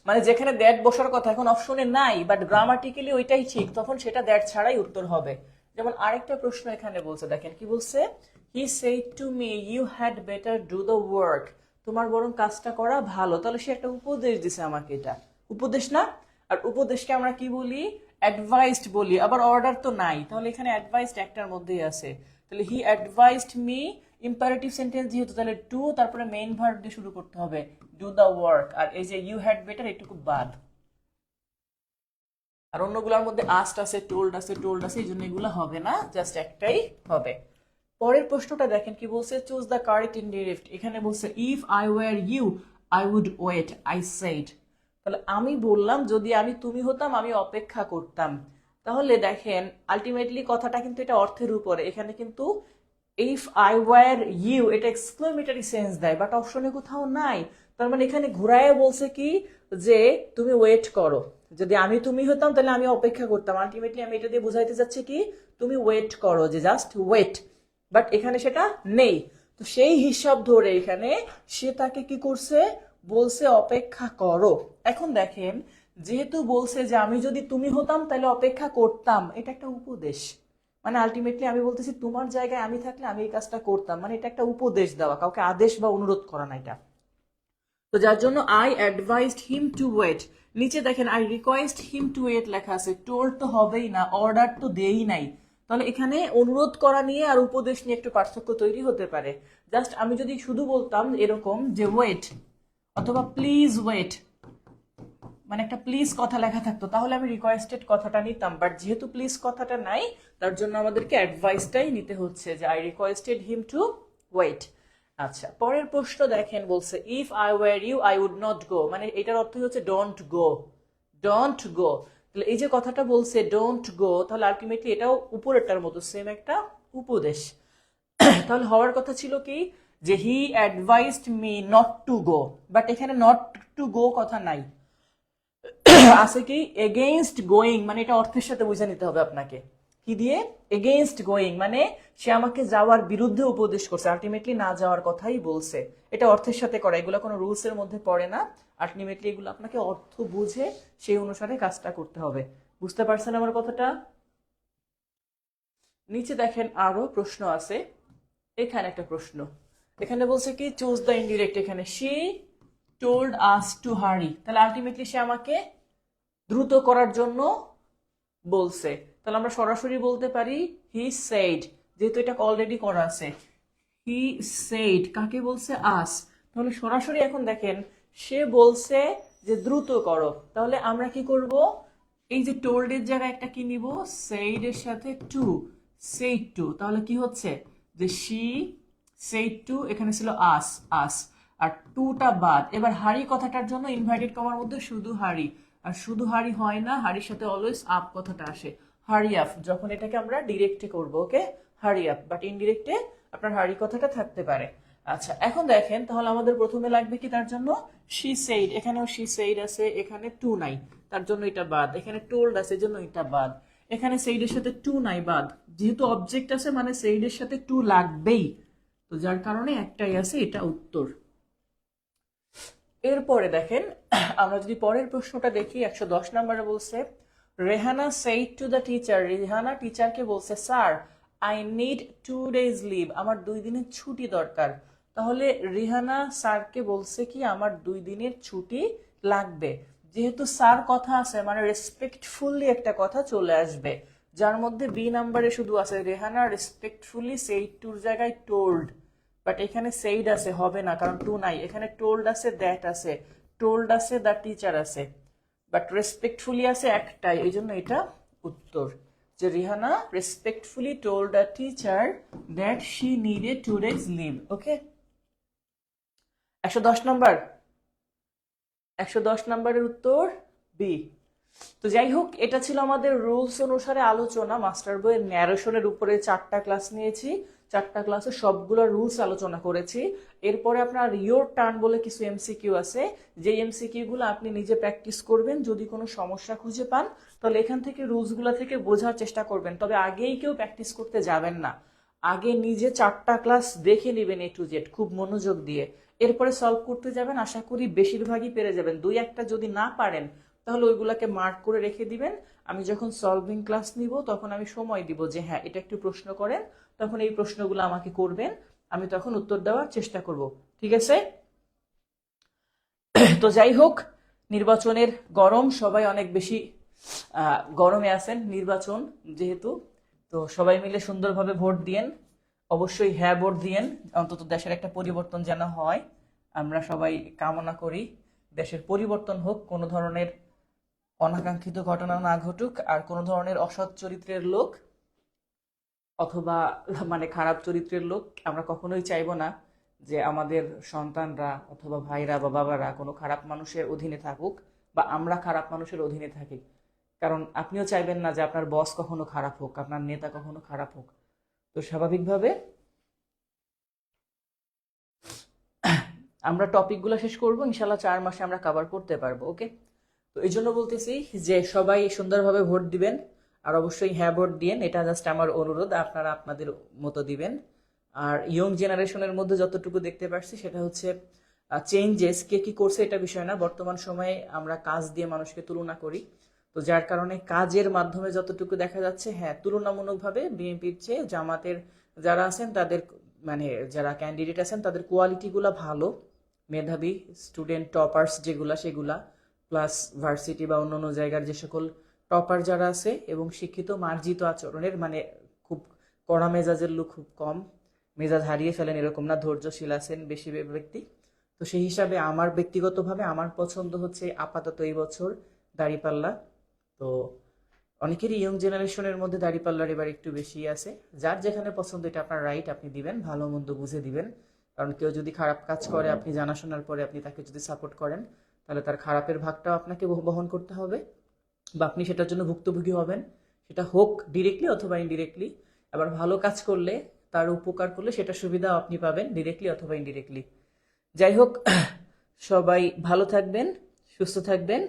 মানে যেখানে দ্যাট বসার কথা এখন অপশনে নাই, বাট গ্রামাটিক্যালি ওইটাই ঠিক, তখন সেটা দ্যাট ছাড়াই উত্তর হবে। যেমন আরেকটা প্রশ্ন এখানে বলছে, দেখেন কি বলছে, he said to me you had better do the work, তোমার বরং কাজটা করা ভালো। তাহলে সে একটা উপদেশ দিছে আমাকে, এটা উপদেশ না? আর উপদেশকে আমরা কি বলি? অ্যাডভাইসড বলি। আবার অর্ডার তো নাই, তাহলে এখানে অ্যাডভাইসড একটার মধ্যেই আছে। তাহলে he advised me, imperative sentence যেহেতু, তাহলে টু তারপরে মেইন ভার্ব দিয়ে শুরু করতে হবে, ডু দ্য ওয়ার্ক। আর এই যে ইউ হ্যাড বেটার এটুকু বাদ। আর অন্যগুলোর মধ্যে আস্ট আছে, টোল্ড আছে, টোল্ড আছে, এই জন্য এগুলো হবে না, জাস্ট একটাই হবে। পরের প্রশ্নটা দেখেন কি বলছে, চুজ দ্য কারেক্ট ইনডিরেক্ট। এখানে বলছে if I were you I would wait, I said. তাহলে আমি বললাম যদি আমি তুমি হতাম আমি অপেক্ষা করতাম। তাহলে দেখেন আলটিমেটলি কথাটা কিন্তু এটা অর্থের উপরে। এখানে কিন্তু ইফ আই ওয়ার ইউ এটা এক্সক্লেমেটরি সেন্স দেয়, বাট অপশনে কোথাও নাই। তার মানে এখানে ঘুরায় বলছে কি যে তুমি ওয়েট করো। যদি আমি তুমি হতাম তাহলে আমি অপেক্ষা করতাম। আলটিমেটলি আমি এটা দিয়ে বুঝাইতে চাচ্ছি কি তুমি ওয়েট করো, যে জাস্ট ওয়েট। বাট এখানে সেটা নেই, তো সেই হিসাব ধরে এখানে সে তাকে কি করছে, বলছে অপেক্ষা করো। এখন দেখেন যেহেতু বলছে যে আমি যদি তুমি হতাম তাহলে অপেক্ষা করতাম, এটা একটা উপদেশ। মানে আলটিমেটলি আমি বলতেছি তোমার জায়গায় আমি থাকলে আমি এই কাজটা করতাম, মানে এটা একটা উপদেশ দেওয়া, কাউকে আদেশ বা অনুরোধ করা না এটা। তো যার জন্য I advised him to wait. নিচে দেখেন I request him to wait লেখা আছে, টোল্ড তো হবেই না, অর্ডার তো দেই নাই। তাহলে এখানে অনুরোধ করা নিয়ে আর উপদেশ নিয়ে একটু পার্থক্য তৈরি হতে পারে। জাস্ট আমি যদি শুধু বলতাম এরকম যে ওয়েট অথবা প্লিজ ওয়েট, মানে একটা প্লিজ কথা লেখা থাকতো, তাহলে আমি রিকোয়েস্টেড কথাটা নিতাম। বাট যেহেতু প্লিজ কথাটা নাই, তার জন্য আমাদেরকে অ্যাডভাইসটাই নিতে হচ্ছে, যে I requested him to wait. আচ্ছা, পরের প্রশ্ন দেখেন বলছে if I were you I would not go, মানে এটার অর্থ হচ্ছে ডোন্ট গো, ডোন্ট গো। তাহলে এই যে কথাটা বলছে ডোন্ট গো, তাহলে আলটিমেটলি এটাও উপরেরটার মতো সেম একটা উপদেশ। তাহলে হওয়ার কথা ছিল কি যে he advised me not to go, but এখানে নট টু গো কথা নাই, আছে কি এগেইনস্ট গোয়িং, মানে এটা অর্থের সাথে বুঝে নিতে হবে আপনাকে। কি দিয়ে? এগেইনস্ট গোয়িং, মানে সে আমাকে যাওয়ার বিরুদ্ধে উপদেশ করছে, আলটিমেটলি না যাওয়ার কথাই বলছে। এটা অর্থের সাথে করা, এগুলো কোনো রুলস এর মধ্যে পড়ে না। আলটিমেটলি এগুলো আপনাকে অর্থ বুঝে সেই অনুসারে কাজটা করতে হবে। বুঝতে পারছেন আমার কথাটা? নিচে দেখেন আরো প্রশ্ন আছে। এখানে একটা প্রশ্ন, এখানে বলছে কি চুজ দ্য ইনডিরেক্ট। এখানে শি টোল্ড আস টু হারি, তাহলে আলটিমেটলি সে আমাকে দ্রুত করার জন্য বলছে। তাহলে আমরা সরাসরি বলতে পারি হি সেইড, যেহেতু এটা অলরেডি করা আছে। হি সেইড কাকে বলছে? আস। তাহলে সরাসরি এখন দেখেন সে বলছে যে দ্রুত করো, তাহলে আমরা কি করব, এই যে টোল্ড এর জায়গায় একটা কি নিব, সেইড এর সাথে টু, সেইড টু। তাহলে কি হচ্ছে যে শি সেইড টু, এখানে ছিল আস, আস, আর টুটা বাদ। এবার হারি কথাটার জন্য ইনভার্টেড কমার মধ্যে শুধু হারি, আর শুধু হারি হয় না, হারির সাথে অলওয়েজ আপ কথাটা আসে, হারি আপ, যখন এটাকে আমরা ডিরেক্টে করব। ওকে, হারি আপ, বাট ইনডিরেক্টে আপনার হারি কথাটা থাকতে পারে। আচ্ছা, এখন দেখেন তাহলে আমাদের প্রথমে লাগবে কি তার জন্য শি সেইড, এখানেও শি সেইড আছে, এখানে টু নাই তার জন্য এটা বাদ, এখানে টোল্ড আছে এর জন্য এটা বাদ, এখানে সেইডের সাথে টু নাই বাদ, যেহেতু অবজেক্ট আছে মানে সেইডের সাথে টু লাগবেই, তো যার কারণে একটাই আছে, এটা উত্তর। এরপরে দেখেন আমরা যদি পরের প্রশ্নটা দেখি, 110 নম্বরে বলছে Rehana said to the teacher, Rehana টিচারকে বলছে sir I need 2 days leave, আমার 2 দিনের ছুটি দরকার। তাহলে রেহানা স্যারকে বলছে কি আমার 2 দিনের ছুটি লাগবে। যেহেতু স্যার কথা আছে মানে রেসপেক্টফুলি একটা কথা চলে আসবে, যার মধ্যে বি নাম্বারে শুধু আছে রেহানা রেসপেক্টফুলি সেইড টুর জায়গায় টোল্ড, বাট এখানে সেইড আছে, হবে না কারণ টু নাই। এখানে টোল্ড আছে, দ্যাট আছে, টোল্ড আছে, দ্য টিচার আছে, বাট রেসপেক্টফুলি আছে একটাই, এই জন্য এটা উত্তর, যে Rihana respectfully told the teacher that she needed 2 days leave. Okay, 110 number, 110 নাম্বারের উত্তর বি। তো যাই হোক, এটা ছিল আমাদের রুলস অনুসারে আলোচনা। মাস্টার বইয়ের ন্যারেশনের উপরে 4টা ক্লাস নিয়েছি, 4টা ক্লাসে সবগুলো রুলস আলোচনা করেছি। এরপরে আপনার ইয়োর টার্ন বলে কিছু এমসিকিউ আছে, যে এমসিকিউ গুলো আপনি নিজে প্র্যাকটিস করবেন। যদি কোনো সমস্যা খুঁজে পান তাহলে এখান থেকে রুলসগুলো থেকে বোঝার চেষ্টা করবেন, তবে আগেই কেউ প্র্যাকটিস করতে যাবেন না। আগে নিজে 4টা ক্লাস দেখে নেবেন A to Z খুব মনোযোগ দিয়ে, এরপরে সলভ করতে যাবেন। আশা করি বেশিরভাগই পেরে যাবেন। 2-1টা যদি না পারেন তাহলে ওইগুলাকে মার্ক করে রেখে দিবেন। আমি যখন সলভিং ক্লাস নিব তখন আমি সময় দিব যে হ্যাঁ এটা একটু প্রশ্ন করেন, তখন এই প্রশ্নগুলো আমাকে করবেন, আমি তখন উত্তর দেওয়ার চেষ্টা করব। ঠিক আছে? তো যাই হোক, নির্বাচনের গরম, সবাই অনেক বেশি গরমে আছেন নির্বাচন যেহেতু। তো সবাই মিলে সুন্দরভাবে ভোট দিয়েন, অবশ্যই হ্যাঁ ভোট দিয়েন। অন্তত দেশের একটা পরিবর্তন যেন হয়, আমরা সবাই কামনা করি দেশের পরিবর্তন হোক, কোনো ধরনের অনাকাঙ্ক্ষিত ঘটনা না ঘটুক, আর কোনো ধরনের অসৎ চরিত্রের লোক অথবা মানে খারাপ চরিত্রের লোক আমরা কখনোই চাইবো না যে আমাদের সন্তানরা অথবা ভাইরা বা বাবারা কোনো খারাপ মানুষের অধীনে থাকুক, বা আমরা খারাপ মানুষের অধীনে থাকি। কারণ আপনিও চাইবেন না যে আপনার বস কখনো খারাপ হোক, আপনার নেতা কখনো খারাপ হোক। তো স্বাভাবিকভাবে আমরা টপিকগুলো শেষ করবো ইনশাল্লাহ, 4 মাসে আমরা কভার করতে পারবো। ওকে? তো এই জন্য বলতেছি যে সবাই সুন্দরভাবে ভোট দিবেন, আর অবশ্যই হ্যাঁ ভোট দিয়েন, এটা জাস্ট আমার অনুরোধ। আপনারা আপনাদের মতো দিবেন। আর ইয়ং জেনারেশনের মধ্যে যতটুকু দেখতে পারছি সেটা হচ্ছে চেঞ্জেস কে কি করছে এটা বিষয় না, বর্তমান সময়ে আমরা কাজ দিয়ে মানুষকে তুলনা করি। তো যার কারণে কাজের মাধ্যমে যতটুকু দেখা যাচ্ছে, হ্যাঁ তুলনামূলকভাবে বিএনপির চেয়ে জামাতের যারা আছেন তাদের, মানে যারা ক্যান্ডিডেট আছেন তাদের কোয়ালিটিগুলো ভালো, মেধাবী স্টুডেন্ট টপার্স যেগুলা সেগুলা, প্লাস ভার্সিটি বা অন্যান্য জায়গার যে সকল টপার যারা আছে, এবং শিক্ষিত মার্জিত আচরণের, মানে খুব কড়া মেজাজের লোক খুব কম, মেজাজ হারিয়ে ফেলেন এরকম না, ধৈর্যশীল আছেন বেশি ব্যক্তি। তো সেই হিসাবে আমার ব্যক্তিগতভাবে আমার পছন্দ হচ্ছে আপাতত এই বছর দাঁড়িপাল্লা। তো অনেকেরই ইয়ং জেনারেশনের মধ্যে দাঁড়িপাল্লার এবার একটু বেশি আছে। যার যেখানে পছন্দ এটা আপনার রাইট, আপনি দিবেন, ভালো মন্দ বুঝে দিবেন। কারণ কেউ যদি খারাপ কাজ করে আপনি জানা শোনার পরে আপনি তাকে যদি সাপোর্ট করেন তাহলে তার খারাপের ভাগটাও আপনাকে বহন করতে হবে, বা আপনি সেটার জন্য ভুক্তভোগী হবেন, সেটা হোক ডিরেক্টলি অথবা ইনডিরেক্টলি। আবার ভালো কাজ করলে, তার উপকার করলে সেটা সুবিধা আপনি পাবেন ডিরেক্টলি অথবা ইনডিরেক্টলি। যাই হোক, সবাই ভালো থাকবেন, সুস্থ থাকবেন।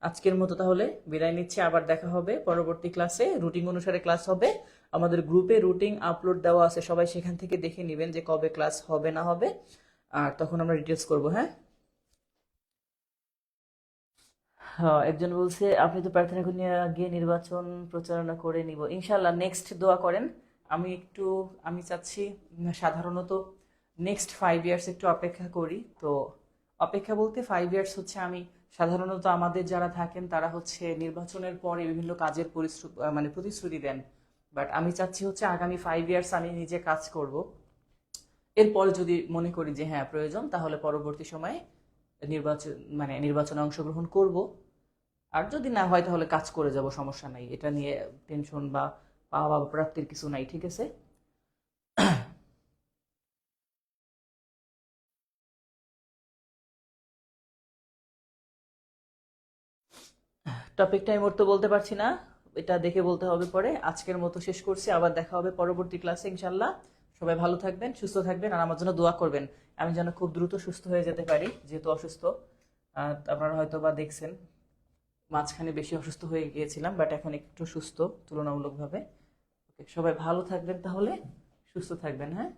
আজকের মতো তাহলে বিদায় নিচ্ছি, আবার দেখা হবে পরবর্তী ক্লাসে। রুটিন অনুসারে ক্লাস হবে, আমাদের গ্রুপে রুটিন আপলোড দেওয়া আছে, সবাই সেখান থেকে দেখে নেবেন যে কবে ক্লাস হবে না হবে, আর তখন আমরা ডিটেলস করবো। হ্যাঁ, হ্যাঁ, একজন বলছে আপনি তো প্রার্থনা নিয়ে গিয়ে নির্বাচন প্রচারণা করে নিব ইনশাল্লাহ, নেক্সট দোয়া করেন। আমি চাচ্ছি সাধারণত নেক্সট 5 ইয়ার্স একটু অপেক্ষা করি। তো অপেক্ষা বলতে 5 ইয়ার্স হচ্ছে, আমি সাধারণত আমাদের যারা থাকেন তারা হচ্ছে নির্বাচনের পরে বিভিন্ন কাজের মানে প্রতিশ্রুতি দেন, বাট আমি চাচ্ছি হচ্ছে আগামী 5 ইয়ার্স আমি নিজে কাজ করব। এরপরে যদি মনে করি যে হ্যাঁ প্রয়োজন, তাহলে পরবর্তী সময়ে নির্বাচনে অংশগ্রহণ করব। আর যদি না হয় তাহলে কাজ করে যাব, সমস্যা নাই, এটা নিয়ে টেনশন বা পাওয়া বা প্রাপ্তির কিছু নাই। ঠিক আছে? টপিকটা এই মুহূর্তে বলতে পারছি না, এটা দেখে বলতে হবে পরে। আজকের মতো শেষ করছি, আবার দেখা হবে পরবর্তী ক্লাসে ইনশাল্লাহ। সবাই ভালো থাকবেন, সুস্থ থাকবেন, আর আমার জন্য দোয়া করবেন আমি যেন খুব দ্রুত সুস্থ হয়ে যেতে পারি, যেহেতু অসুস্থ। আপনারা হয়তো বা দেখছেন মাঝখানে বেশি অসুস্থ হয়ে গিয়েছিলাম, বাট এখন একটু সুস্থ তুলনামূলকভাবে। ওকে, সবাই ভালো থাকবেন তাহলে, সুস্থ থাকবেন। হ্যাঁ।